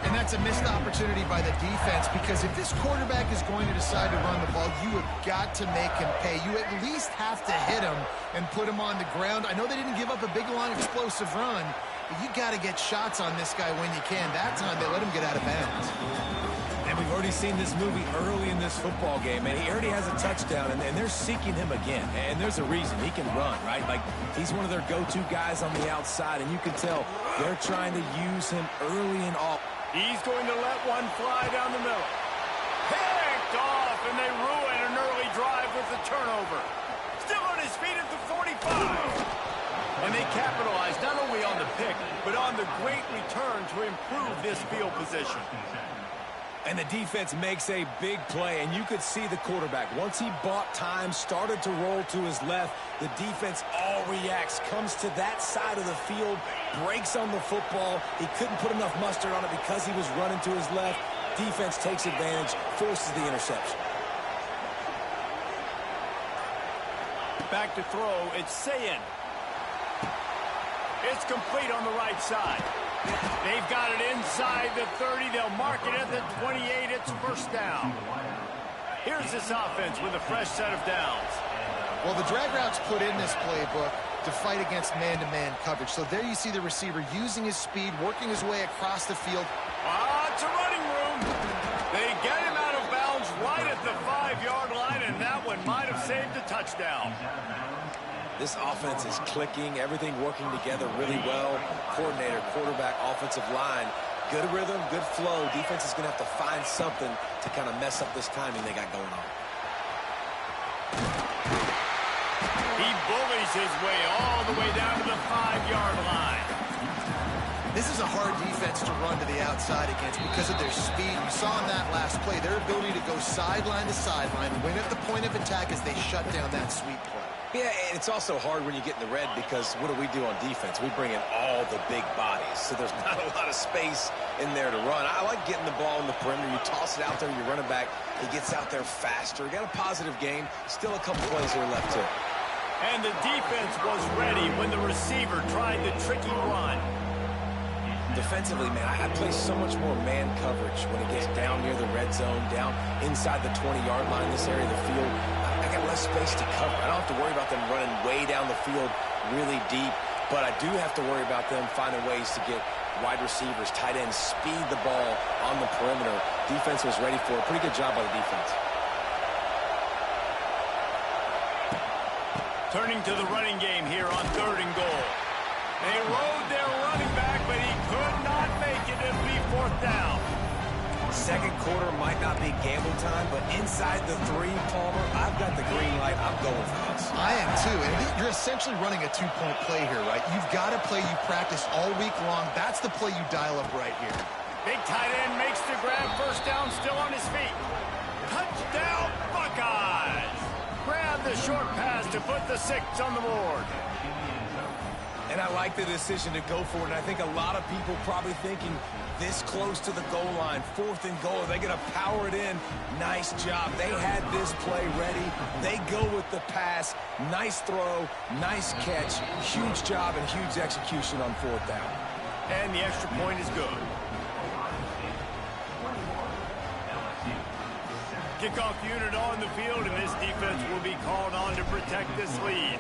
And that's a missed opportunity by the defense, because if this quarterback is going to decide to run the ball, you have got to make him pay. You at least have to hit him and put him on the ground. I know they didn't give up a big, long, explosive run, but you got to get shots on this guy when you can. That time they let him get out of bounds. And we've already seen this movie early in this football game, and he already has a touchdown, and they're seeking him again. And there's a reason. He can run, right? Like, he's one of their go-to guys on the outside, and you can tell they're trying to use him early and often. He's going to let one fly down the middle. Picked off, and they ruin an early drive with the turnover. Still on his feet at the 45. And they capitalize not only on the pick, but on the great return to improve this field position. And the defense makes a big play, and you could see the quarterback. Once he bought time, started to roll to his left, the defense all reacts, comes to that side of the field, breaks on the football. He couldn't put enough mustard on it because he was running to his left. Defense takes advantage, forces the interception. Back to throw, it's Ncaa. It's complete on the right side. They've got it inside the 30. They'll mark it at the 28. It's first down. Here's this offense with a fresh set of downs. Well, the drag routes put in this playbook to fight against man-to-man coverage. So there you see the receiver using his speed, working his way across the field. It's a running room. They get him out of bounds right at the 5-yard line, and that one might have saved a touchdown. This offense is clicking, everything working together really well. Coordinator, quarterback, offensive line. Good rhythm, good flow. Defense is going to have to find something to kind of mess up this timing they got going on. He bullies his way all the way down to the 5-yard line. This is a hard defense to run to the outside against because of their speed. We saw in that last play their ability to go sideline to sideline, win at the point of attack as they shut down that sweep play. Yeah, and it's also hard when you get in the red because what do we do on defense? We bring in all the big bodies, so there's not a lot of space in there to run. I like getting the ball in the perimeter. You toss it out there, you run it back. He gets out there faster. Got a positive game. Still a couple plays here left to it. And the defense was ready when the receiver tried the tricky run. Defensively, man, I play so much more man coverage when it gets down near the red zone, down inside the 20-yard line, this area of the field. I got less space to cover. I don't have to worry about them running way down the field really deep, but I do have to worry about them finding ways to get wide receivers, tight ends, speed the ball on the perimeter. Defense was ready for it. Pretty good job by the defense. Turning to the running game here on 3rd and goal. They rode their running back, but he could not make it. It'll be 4th down. Second quarter might not be gamble time, but inside the 3, Palmer, I've got the green light. I'm going for this. I am too. And you're essentially running a 2-point play here, right? You've got a play you practice all week long. That's the play you dial up right here. Big tight end makes the grab. 1st down, still on his feet. Touchdown, Buckeyes! Grab the short pass to put the 6 on the board. And I like the decision to go for it. And I think a lot of people probably thinking this close to the goal line, 4th and goal, are they going to power it in? Nice job. They had this play ready. They go with the pass. Nice throw, nice catch. Huge job and huge execution on 4th down. And the extra point is good. Kickoff unit on the field, and this defense will be called on to protect this lead.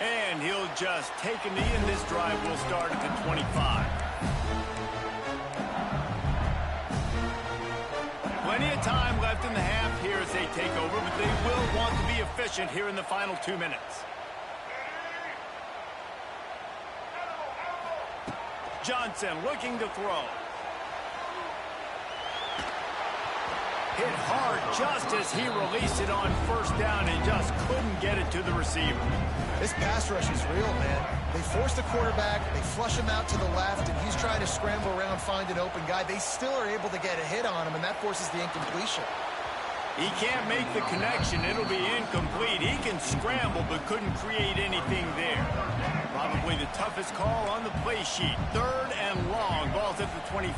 And he'll just take a knee, and this drive will start at the 25. Plenty of time left in the half here as they take over, but they will want to be efficient here in the final 2 minutes. Johnson looking to throw. Hit hard just as he released it on 1st down and just couldn't get it to the receiver. This pass rush is real, man. They force the quarterback, they flush him out to the left, and he's trying to scramble around, find an open guy. They still are able to get a hit on him, and that forces the incompletion. He can't make the connection. It'll be incomplete. He can scramble, but couldn't create anything there. Probably the toughest call on the play sheet. 3rd and long. Ball's at the 25.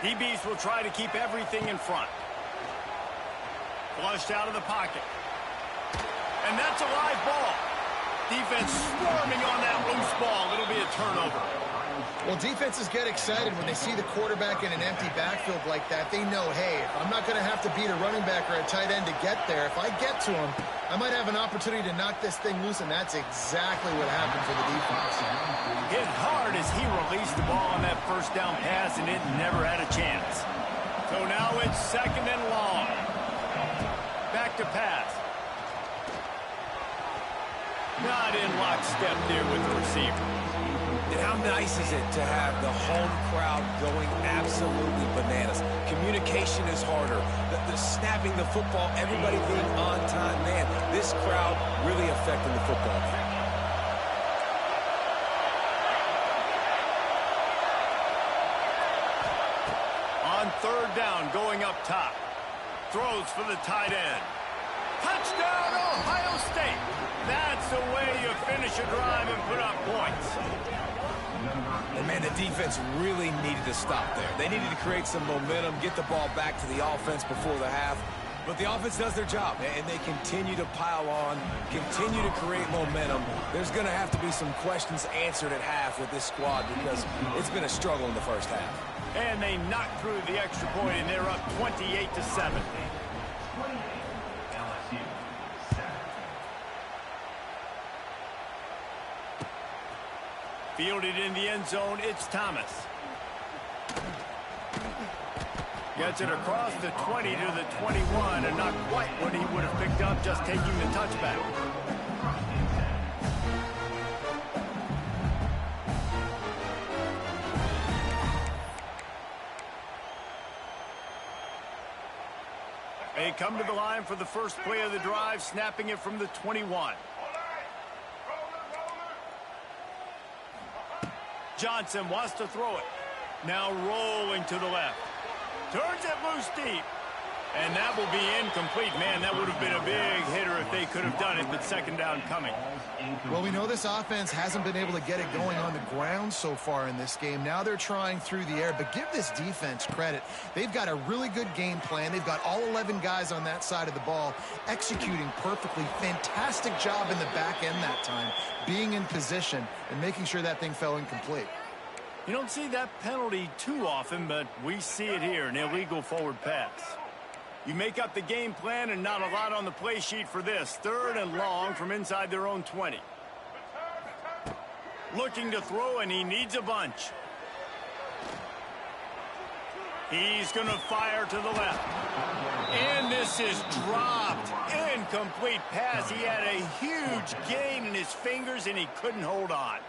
DBs will try to keep everything in front. Flushed out of the pocket. And that's a live ball. Defense swarming on that loose ball. It'll be a turnover. Well, defenses get excited when they see the quarterback in an empty backfield like that. They know, hey, I'm not going to have to beat a running back or a tight end to get there. If I get to him, I might have an opportunity to knock this thing loose, and that's exactly what happened for the defense. Hit hard as he released the ball on that 1st down pass, and it never had a chance. So now it's 2nd and long. Back to pass. Not in lockstep there with the receiver. And how nice is it to have the home crowd going absolutely bananas? Communication is harder. The snapping the football, everybody being on time. Man, this crowd really affecting the football game. On 3rd down, going up top. Throws for the tight end. Touchdown, Ohio State. That's the way you finish a drive and put up points. And, man, the defense really needed to stop there. They needed to create some momentum, get the ball back to the offense before the half. But the offense does their job, and they continue to pile on, continue to create momentum. There's going to have to be some questions answered at half with this squad because it's been a struggle in the first half. And they knocked through the extra point, and they're up 28-7. Fielded in the end zone, it's Thomas. Gets it across the 20 to the 21, and not quite what he would have picked up just taking the touchback. They come to the line for the first play of the drive, snapping it from the 21. Johnson wants to throw it. Now rolling to the left. Turns it loose deep. And that will be incomplete. Man, that would have been a big hitter if they could have done it, but second down coming. Well, we know this offense hasn't been able to get it going on the ground so far in this game. Now they're trying through the air, but give this defense credit. They've got a really good game plan. They've got all 11 guys on that side of the ball executing perfectly. Fantastic job in the back end that time, being in position and making sure that thing fell incomplete. You don't see that penalty too often, but we see it here, an illegal forward pass. You make up the game plan and not a lot on the play sheet for this. 3rd and long from inside their own 20. Looking to throw, and he needs a bunch. He's going to fire to the left. And this is dropped. Incomplete pass. He had a huge gain in his fingers, and he couldn't hold on.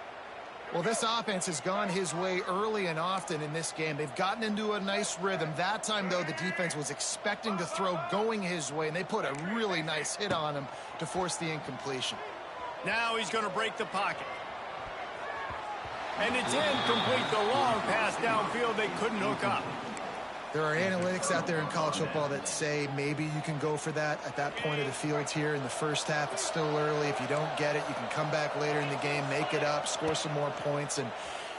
Well, this offense has gone his way early and often in this game. They've gotten into a nice rhythm. That time, though, the defense was expecting to throw going his way, and they put a really nice hit on him to force the incompletion. Now he's going to break the pocket. And it's incomplete. The long pass downfield, they couldn't hook up. There are analytics out there in college football that say maybe you can go for that at that point of the field here in the first half. It's still early. If you don't get it, you can come back later in the game, make it up, score some more points, and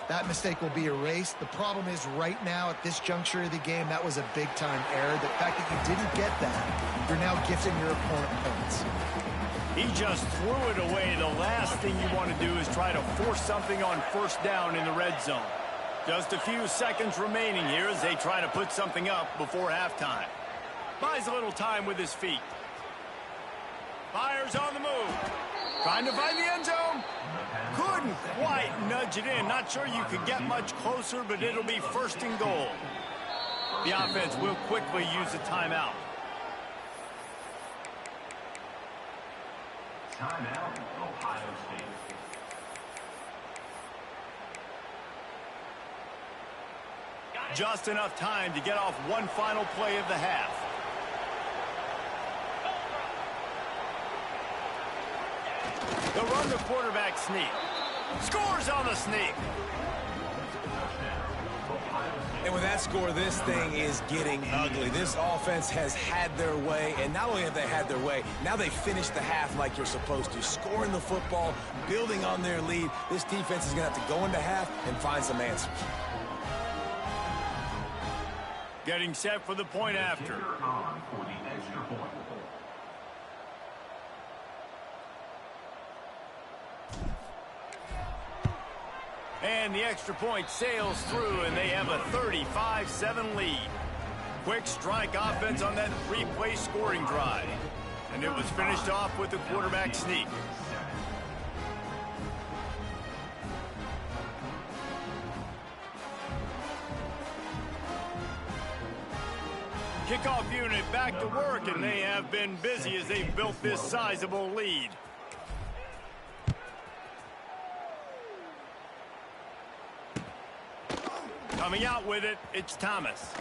that mistake will be erased. The problem is right now at this juncture of the game, that was a big-time error. The fact that you didn't get that, you're now gifting your opponent points. He just threw it away. The last thing you want to do is try to force something on first down in the red zone. Just a few seconds remaining here as they try to put something up before halftime. Buys a little time with his feet. Fires on the move. Trying to find the end zone. Couldn't quite nudge it in. Not sure you could get much closer, but it'll be 1st and goal. The offense will quickly use a timeout. Timeout, Ohio State. Just enough time to get off one final play of the half. They'll run the quarterback sneak. Scores on the sneak. And with that score, this thing is getting ugly. This offense has had their way, and not only have they had their way, now they finished the half like you're supposed to, scoring the football, building on their lead. This defense is going to have to go into half and find some answers. Getting set for the point after. And the extra point sails through, and they have a 35-7 lead. Quick strike offense on that 3-play scoring drive. And it was finished off with the quarterback sneak. Kickoff unit back to work, and they have been busy as they've built this sizable lead. Coming out with it, it's Thomas.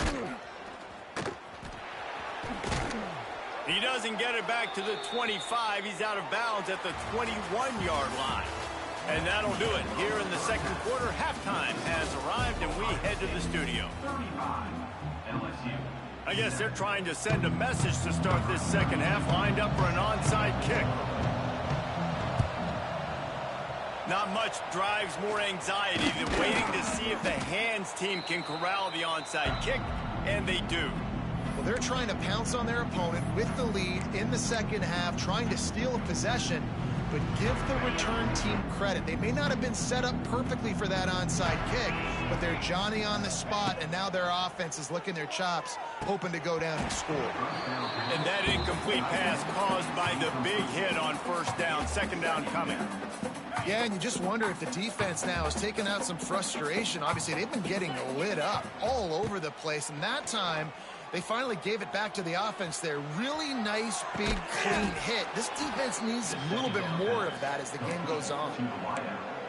He doesn't get it back to the 25. He's out of bounds at the 21-yard line. And that'll do it. Here in the second quarter, halftime has arrived, and we head to the studio. I guess they're trying to send a message to start this second half, lined up for an onside kick. Not much drives more anxiety than waiting to see if the hands team can corral the onside kick, and they do. Well, They're trying to pounce on their opponent with the lead in the second half, trying to steal a possession, but give the return team credit. They may not have been set up perfectly for that onside kick, but they're Johnny on the spot, and now their offense is licking their chops, hoping to go down and score. And that incomplete pass caused by the big hit on first down, second down coming. Yeah, and you just wonder if the defense now is taking out some frustration. Obviously, they've been getting lit up all over the place, and that time they finally gave it back to the offense there. Really nice, big, clean hit. This defense needs a little bit more of that as the game goes on.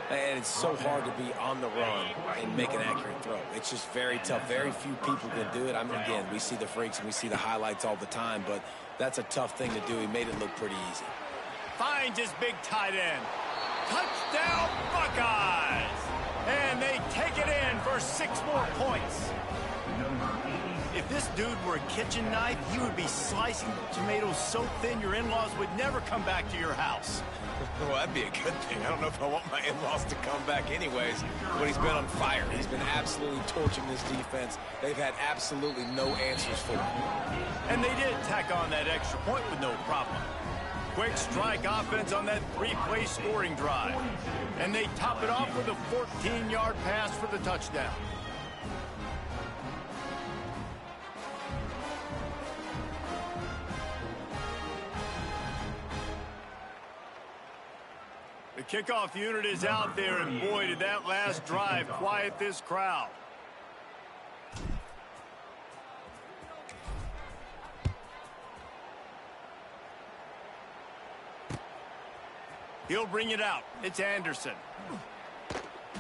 And it's so hard to be on the run and make an accurate throw. It's just very tough. Very few people can do it. I mean, again, we see the freaks and we see the highlights all the time, but that's a tough thing to do. He made it look pretty easy. Finds his big tight end. Touchdown, Buckeyes! And they take it in for 6 more points. If this dude were a kitchen knife, he would be slicing tomatoes so thin your in-laws would never come back to your house. Well, that'd be a good thing. I don't know if I want my in-laws to come back anyways, but he's been on fire. He's been absolutely torching this defense. They've had absolutely no answers for him. And they did tack on that extra point with no problem. Quick strike offense on that 3-play scoring drive. And they top it off with a 14-yard pass for the touchdown. The kickoff unit is out there, and boy, did that last drive quiet this crowd. He'll bring it out. It's Anderson.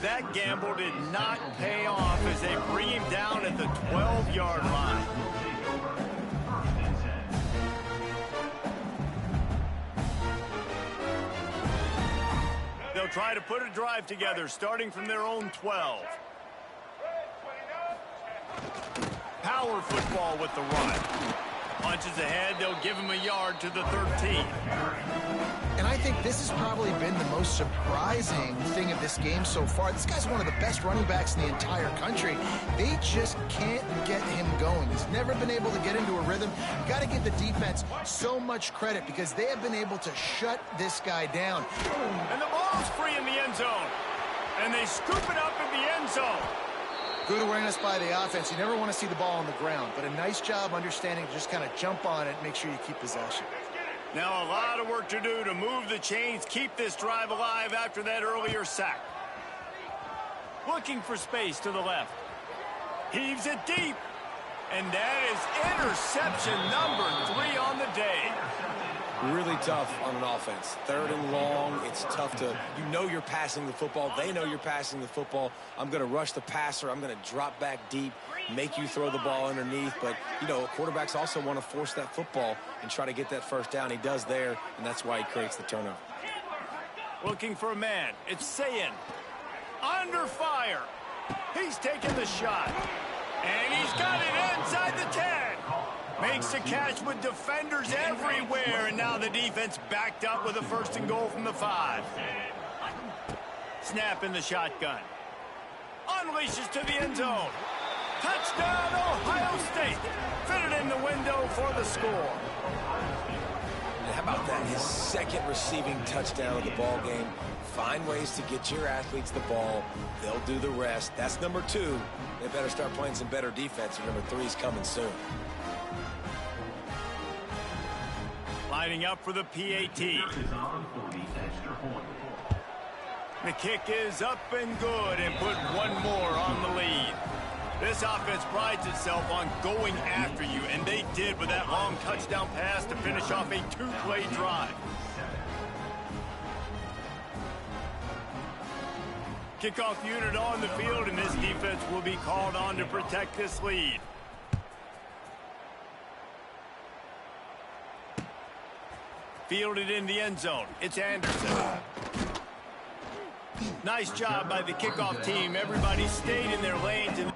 That gamble did not pay off as they bring him down at the 12-yard line. They'll try to put a drive together, starting from their own 12. Power football with the run. Punches ahead, they'll give him a yard to the 13. And I think this has probably been the most surprising thing of this game so far. This guy's one of the best running backs in the entire country. They just can't get him going. He's never been able to get into a rhythm. You've got to give the defense so much credit because they have been able to shut this guy down. And the ball's free in the end zone. And they scoop it up in the end zone. Good awareness by the offense. You never want to see the ball on the ground, but a nice job understanding to just kind of jump on it and make sure you keep possession. Now a lot of work to do to move the chains, keep this drive alive after that earlier sack. Looking for space to the left. Heaves it deep. And that is interception number 3 on the day. Really tough on an offense. 3rd and long, it's tough to, you know you're passing the football. They know you're passing the football. I'm going to rush the passer. I'm going to drop back deep, make you throw the ball underneath. But, you know, quarterbacks also want to force that football and try to get that first down. He does there, and that's why he creates the turnover. Looking for a man. It's Ncaa. Under fire. He's taking the shot. And he's got it inside the 10. Makes the catch with defenders everywhere, and now the defense backed up with a 1st and goal from the 5. Snap in the shotgun. Unleashes to the end zone. Touchdown, Ohio State. Fitted in the window for the score. And how about that? His 2nd receiving touchdown of the ball game. Find ways to get your athletes the ball. They'll do the rest. That's number 2. They better start playing some better defense, and number 3 is coming soon. Lining up for the PAT. The kick is up and good and put one more on the lead. This offense prides itself on going after you, and they did with that long touchdown pass to finish off a 2-play drive. Kickoff unit on the field, and this defense will be called on to protect this lead. Fielded in the end zone. It's Anderson. Nice job by the kickoff team. Everybody stayed in their lanes. And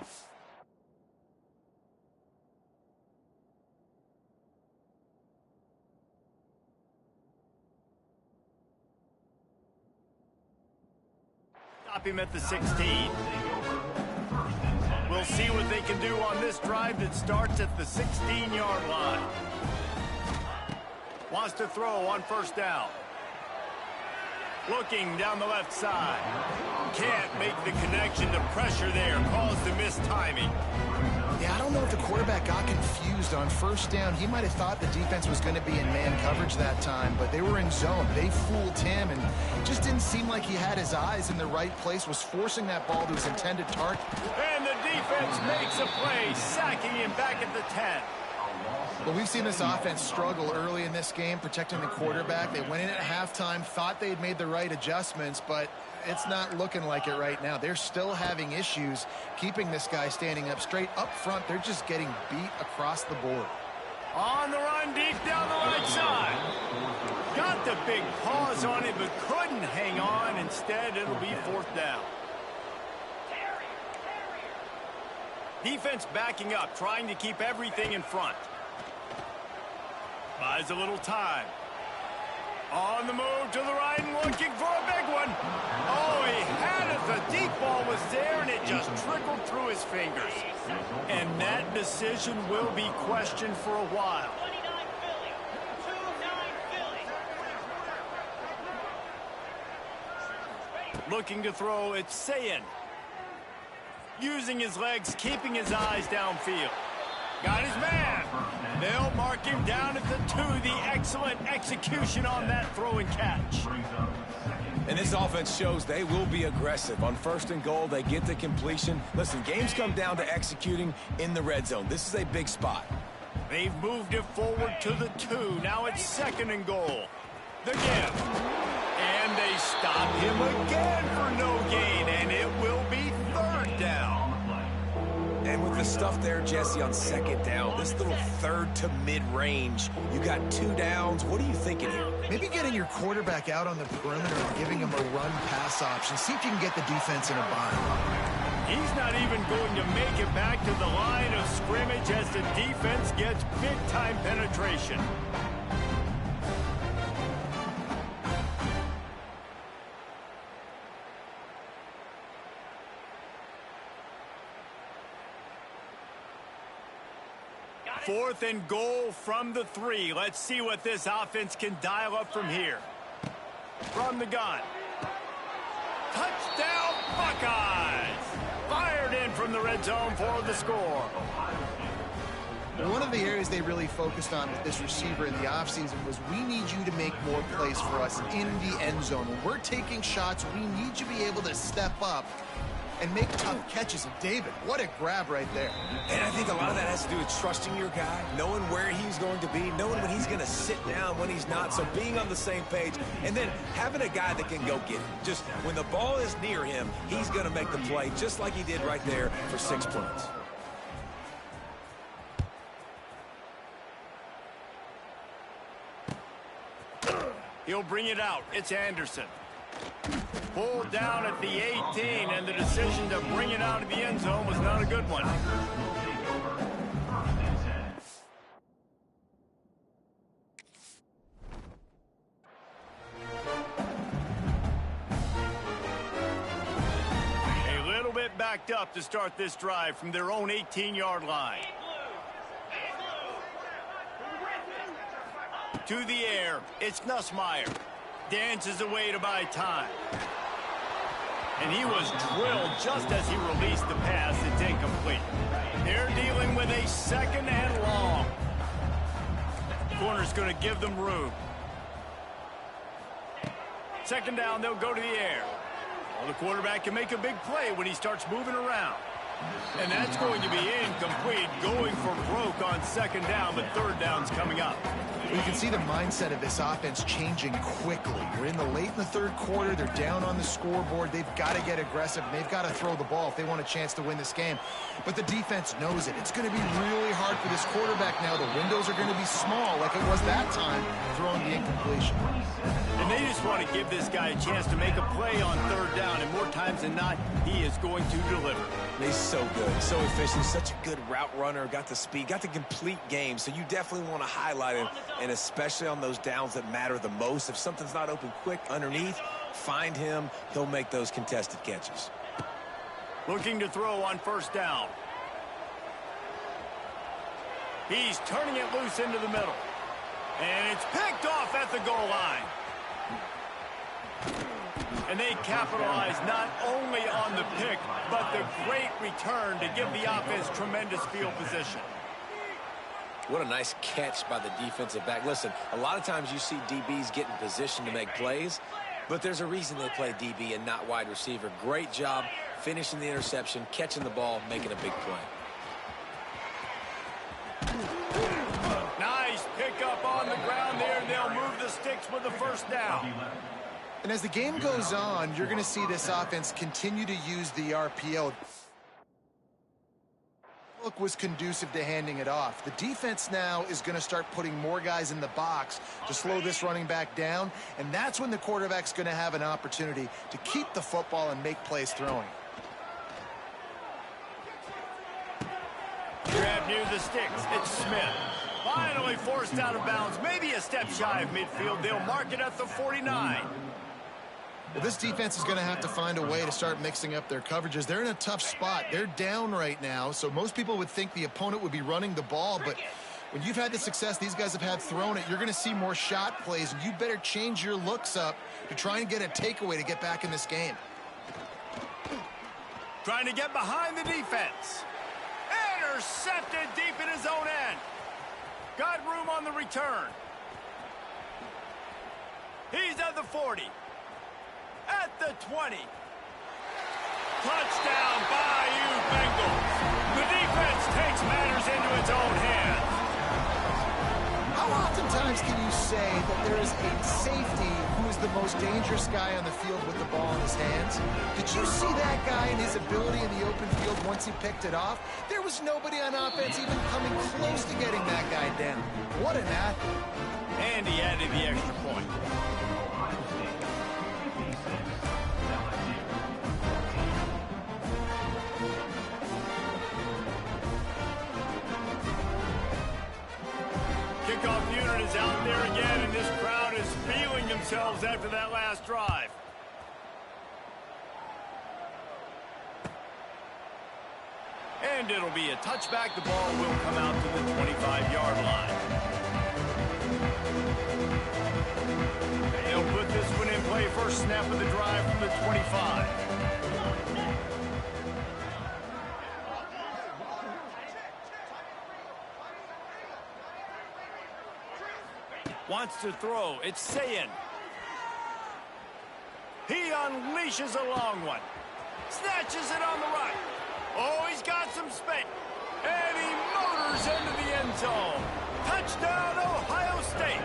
stop him at the 16. We'll see what they can do on this drive that starts at the 16-yard line. Wants to throw on first down. Looking down the left side. Can't make the connection. The pressure there caused the mistiming. Yeah, I don't know if the quarterback got confused on first down. He might have thought the defense was going to be in man coverage that time, but they were in zone. They fooled him, and it just didn't seem like he had his eyes in the right place, was forcing that ball to his intended target. And the defense makes a play, sacking him back at the 10. Well, we've seen this offense struggle early in this game, protecting the quarterback. They went in at halftime, thought they had made the right adjustments, but it's not looking like it right now. They're still having issues keeping this guy standing up straight. Up front, they're just getting beat across the board. On the run, deep down the right side. Got the big paws on it, but couldn't hang on. Instead, it'll be fourth down. Defense backing up, trying to keep everything in front. Buys a little time. On the move to the right and looking for a big one. Oh, he had it. The deep ball was there, and it just trickled through his fingers. And that decision will be questioned for a while. Looking to throw, it's Ncaa. Using his legs, keeping his eyes downfield. Got his man. They'll mark him down at the 2. The excellent execution on that throw and catch. And this offense shows they will be aggressive. On first and goal, they get the completion. Listen, games come down to executing in the red zone. This is a big spot. They've moved it forward to the 2. Now it's second and goal. The give. And they stop him again for no gain, and it will be third down. And with the stuff there, Jesse, on second down, this little third to mid-range, you got 2 downs. What are you thinking here? Maybe getting your quarterback out on the perimeter and giving him a run-pass option. See if you can get the defense in a bind. He's not even going to make it back to the line of scrimmage as the defense gets big-time penetration. Fourth and goal from the 3. Let's see what this offense can dial up from here. From the gun. Touchdown, Buckeyes! Fired in from the red zone for the score. One of the areas they really focused on with this receiver in the offseason was we need you to make more plays for us in the end zone. When we're taking shots, we need you to be able to step up and make tough catches. And David, what a grab right there. And I think a lot of that has to do with trusting your guy, knowing where he's going to be, knowing when he's going to sit down, when he's not, so being on the same page, and then having a guy that can go get it. Just when the ball is near him, he's going to make the play, just like he did right there for 6 points. He'll bring it out. It's Anderson. Pulled down at the 18, and the decision to bring it out of the end zone was not a good one. A little bit backed up to start this drive from their own 18-yard line. To the air, it's Nussmeier. Dances away to buy time. And he was drilled just as he released the pass. It's incomplete. They're dealing with a second and long. Corner's going to give them room. Second down, they'll go to the air. Well, the quarterback can make a big play when he starts moving around. And that's going to be incomplete, going for broke on second down, but third down's coming up. You can see the mindset of this offense changing quickly. We're in the third quarter. They're down on the scoreboard. They've got to get aggressive, and they've got to throw the ball if they want a chance to win this game. But the defense knows it. It's going to be really hard for this quarterback now. The windows are going to be small like it was that time, throwing the incompletion. And they just want to give this guy a chance to make a play on third down, and more times than not, he is going to deliver. He's so good, so efficient, such a good route runner, got the speed, got the complete game, so you definitely want to highlight him, and especially on those downs that matter the most. If something's not open quick underneath, find him. He'll make those contested catches. Looking to throw on first down. He's turning it loose into the middle. And it's picked off at the goal line. And they capitalize not only on the pick, but the great return to give the offense tremendous field position. What a nice catch by the defensive back. Listen, a lot of times you see DBs get in position to make plays, but there's a reason they play DB and not wide receiver. Great job finishing the interception, catching the ball, making a big play. Nice pickup on the ground there, and they'll move the sticks with the first down. And as the game goes on, you're going to see this offense continue to use the RPO. Look was conducive to handing it off. The defense now is going to start putting more guys in the box to slow this running back down, and that's when the quarterback's going to have an opportunity to keep the football and make plays throwing. Grab near the sticks. It's Smith. Finally forced out of bounds. Maybe a step shy of midfield. They'll mark it at the 49. Well, this defense is going to have to find a way to start mixing up their coverages. They're in a tough spot. They're down right now, so most people would think the opponent would be running the ball, but when you've had the success these guys have had throwing it, you're going to see more shot plays, and you better change your looks up to try and get a takeaway to get back in this game. Trying to get behind the defense. Intercepted deep in his own end. Got room on the return. He's at the 40. At the 20. Touchdown, Bayou Bengals. The defense takes matters into its own hands. How oftentimes can you say that there is a safety who is the most dangerous guy on the field with the ball in his hands? Did you see that guy and his ability in the open field once he picked it off? There was nobody on offense even coming close to getting that guy down. What an athlete. And he added the extra point. Kickoff unit is out there again, and this crowd is feeling themselves after that last drive. And it'll be a touchback. The ball will come out to the 25-yard line. They'll put this one in play. First snap of the drive from the 25. Wants to throw. It's Ncaa. He unleashes a long one. Snatches it on the right. Oh, he's got some space. And he motors into the end zone. Touchdown, Ohio State.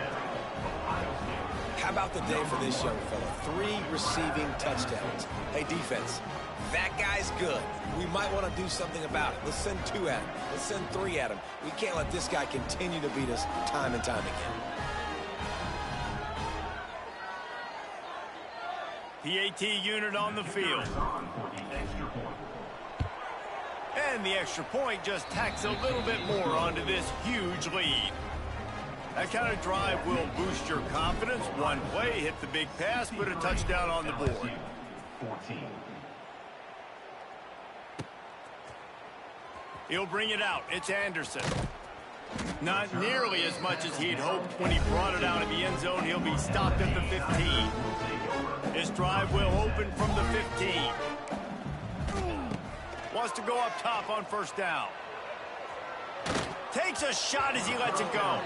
How about the day for this young fella? 3 receiving touchdowns. Hey, defense, that guy's good. We might want to do something about it. Let's send 2 at him. Let's send 3 at him. We can't let this guy continue to beat us time and time again. PAT unit on the field. And the extra point just tacks a little bit more onto this huge lead. That kind of drive will boost your confidence. One play, hit the big pass, put a touchdown on the board. He'll bring it out. It's Anderson. Not nearly as much as he'd hoped when he brought it out of the end zone. He'll be stopped at the 15. His drive will open from the 15. Wants to go up top on first down. Takes a shot as he lets it go.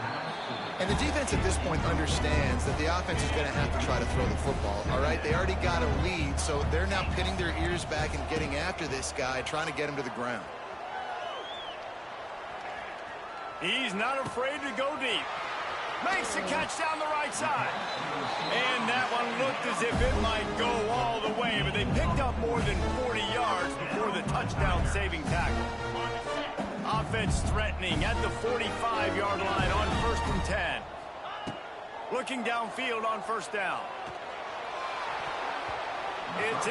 And the defense at this point understands that the offense is going to have to try to throw the football, all right? They already got a lead, so they're now pinning their ears back and getting after this guy, trying to get him to the ground. He's not afraid to go deep. Makes the catch down the right side. And that one looked as if it might go all the way, but they picked up more than 40 yards before the touchdown-saving tackle. Offense threatening at the 45-yard line on 1st and 10. Looking downfield on first down. It's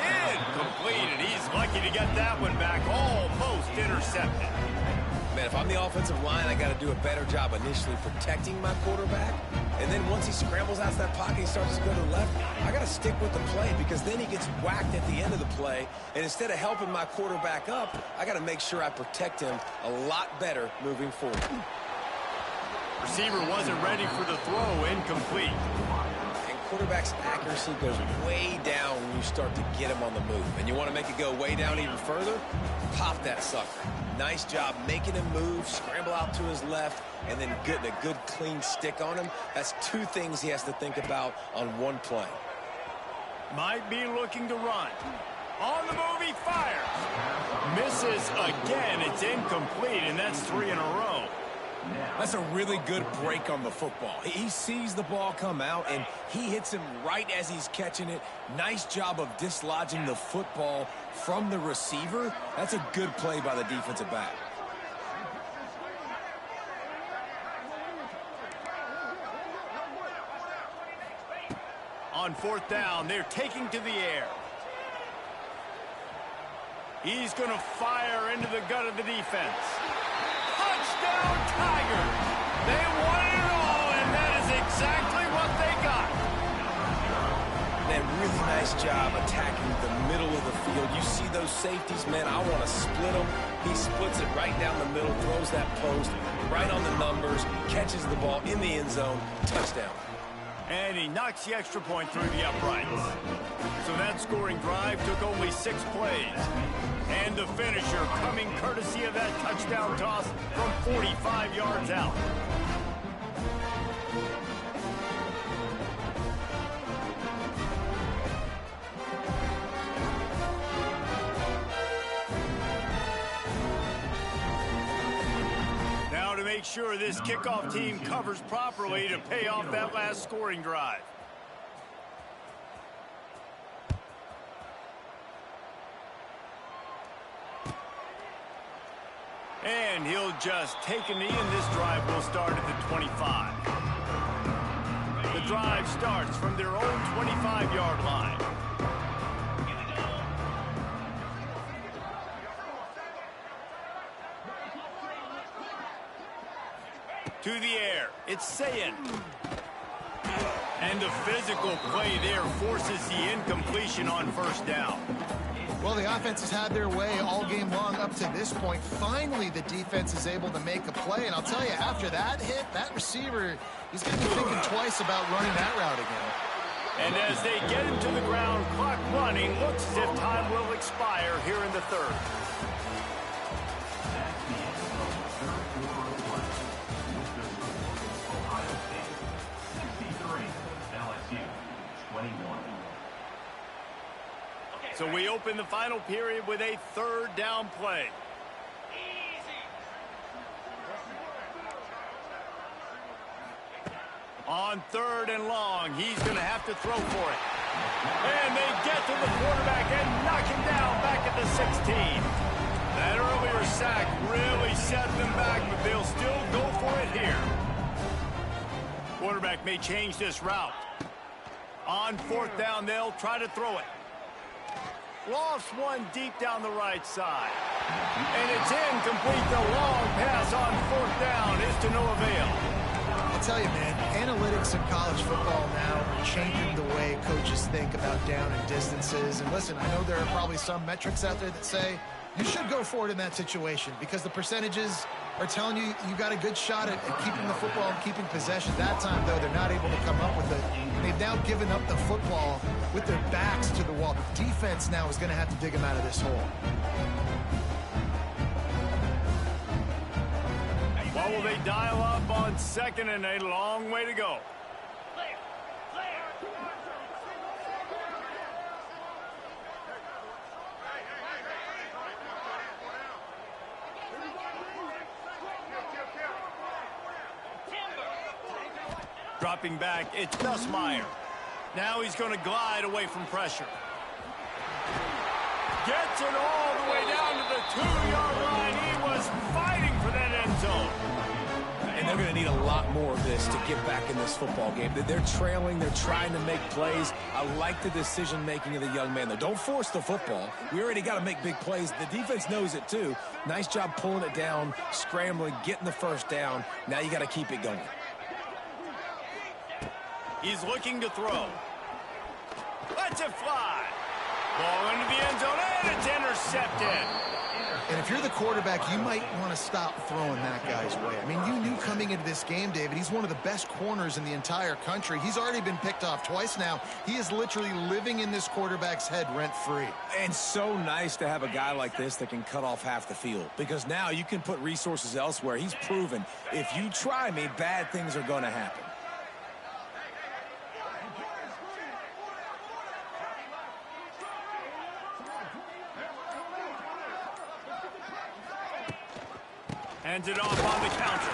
completed. He's lucky to get that one back. Almost intercepted. Man, if I'm the offensive line, I got to do a better job initially protecting my quarterback. And then once he scrambles out of that pocket, he starts to go to the left, I got to stick with the play because then he gets whacked at the end of the play. And instead of helping my quarterback up, I got to make sure I protect him a lot better moving forward. Receiver wasn't ready for the throw, incomplete. And quarterback's accuracy goes way down when you start to get him on the move. And you want to make it go way down even further? Pop that sucker. Nice job making him move, scramble out to his left, and then getting a good clean stick on him. That's two things he has to think about on one play. Might be looking to run. On the move, he fires. Misses again. It's incomplete, and that's 3 in a row. That's a really good break on the football. He sees the ball come out, and he hits him right as he's catching it. Nice job of dislodging the football from the receiver. That's a good play by the defensive back. On 4th down, they're taking to the air. He's going to fire into the gut of the defense. Touchdown, Tigers! They won it all, and that is exactly what they got. And really nice job attacking the middle of the field. You see those safeties, man, I want to split them. He splits it right down the middle, throws that post, right on the numbers, catches the ball in the end zone, touchdown. And he knocks the extra point through the uprights. So that scoring drive took only 6 plays. And the finisher coming courtesy of that touchdown toss from 45 yards out. Now to make sure this kickoff team covers properly to pay off that last scoring drive. And he'll just take a knee, and this drive will start at the 25. The drive starts from their own 25-yard line. To the air, it's Ncaa. And the physical play there forces the incompletion on 1st down. Well, the offense has had their way all game long up to this point. Finally, the defense is able to make a play. And I'll tell you, after that hit, that receiver, he's going to be thinking twice about running that route again. And as they get him to the ground, clock running, looks as if time will expire here in the 3rd. So we open the final period with a 3rd down play. On 3rd and long, he's going to have to throw for it. And they get to the quarterback and knock him down back at the 16. That earlier sack really set them back, but they'll still go for it here. Quarterback may change this route. On 4th down, they'll try to throw it. Lost one deep down the right side. And it's incomplete. The long pass on 4th down is to no avail. I'll tell you, man, analytics in college football now are changing the way coaches think about down and distances. And listen, I know there are probably some metrics out there that say you should go for it in that situation because the percentages are telling you you got a good shot at keeping the football and keeping possession. That time, though, they're not able to come up with it. They've now given up the football with their backs to the wall. The defense now is going to have to dig them out of this hole. What will they dial up on 2nd and a long way to go? Dropping back, it's Nussmeier. Now he's going to glide away from pressure. Gets it all the way down to the 2-yard line. He was fighting for that end zone. And they're going to need a lot more of this to get back in this football game. They're trailing. They're trying to make plays. I like the decision-making of the young man, though. Don't force the football. We already got to make big plays. The defense knows it, too. Nice job pulling it down, scrambling, getting the 1st down. Now you got to keep it going. He's looking to throw. Lets it fly. Ball into the end zone, and it's intercepted. And if you're the quarterback, you might want to stop throwing that guy's way. I mean, you knew coming into this game, David, he's one of the best corners in the entire country. He's already been picked off twice now. He is literally living in this quarterback's head rent-free. And so nice to have a guy like this that can cut off half the field, because now you can put resources elsewhere. He's proven if you try me, bad things are going to happen. Hands it off on the counter.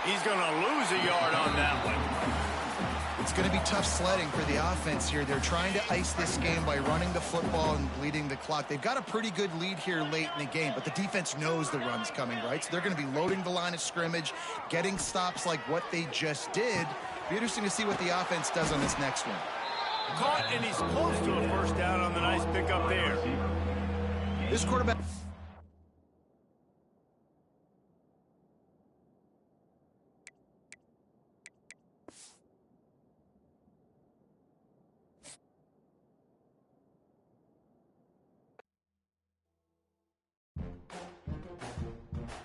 He's going to lose a yard on that one. It's going to be tough sledding for the offense here. They're trying to ice this game by running the football and bleeding the clock. They've got a pretty good lead here late in the game, but the defense knows the run's coming, right? So they're going to be loading the line of scrimmage, getting stops like what they just did. Be interesting to see what the offense does on this next one. Caught, and he's close to a first down on the nice pickup there. This quarterback...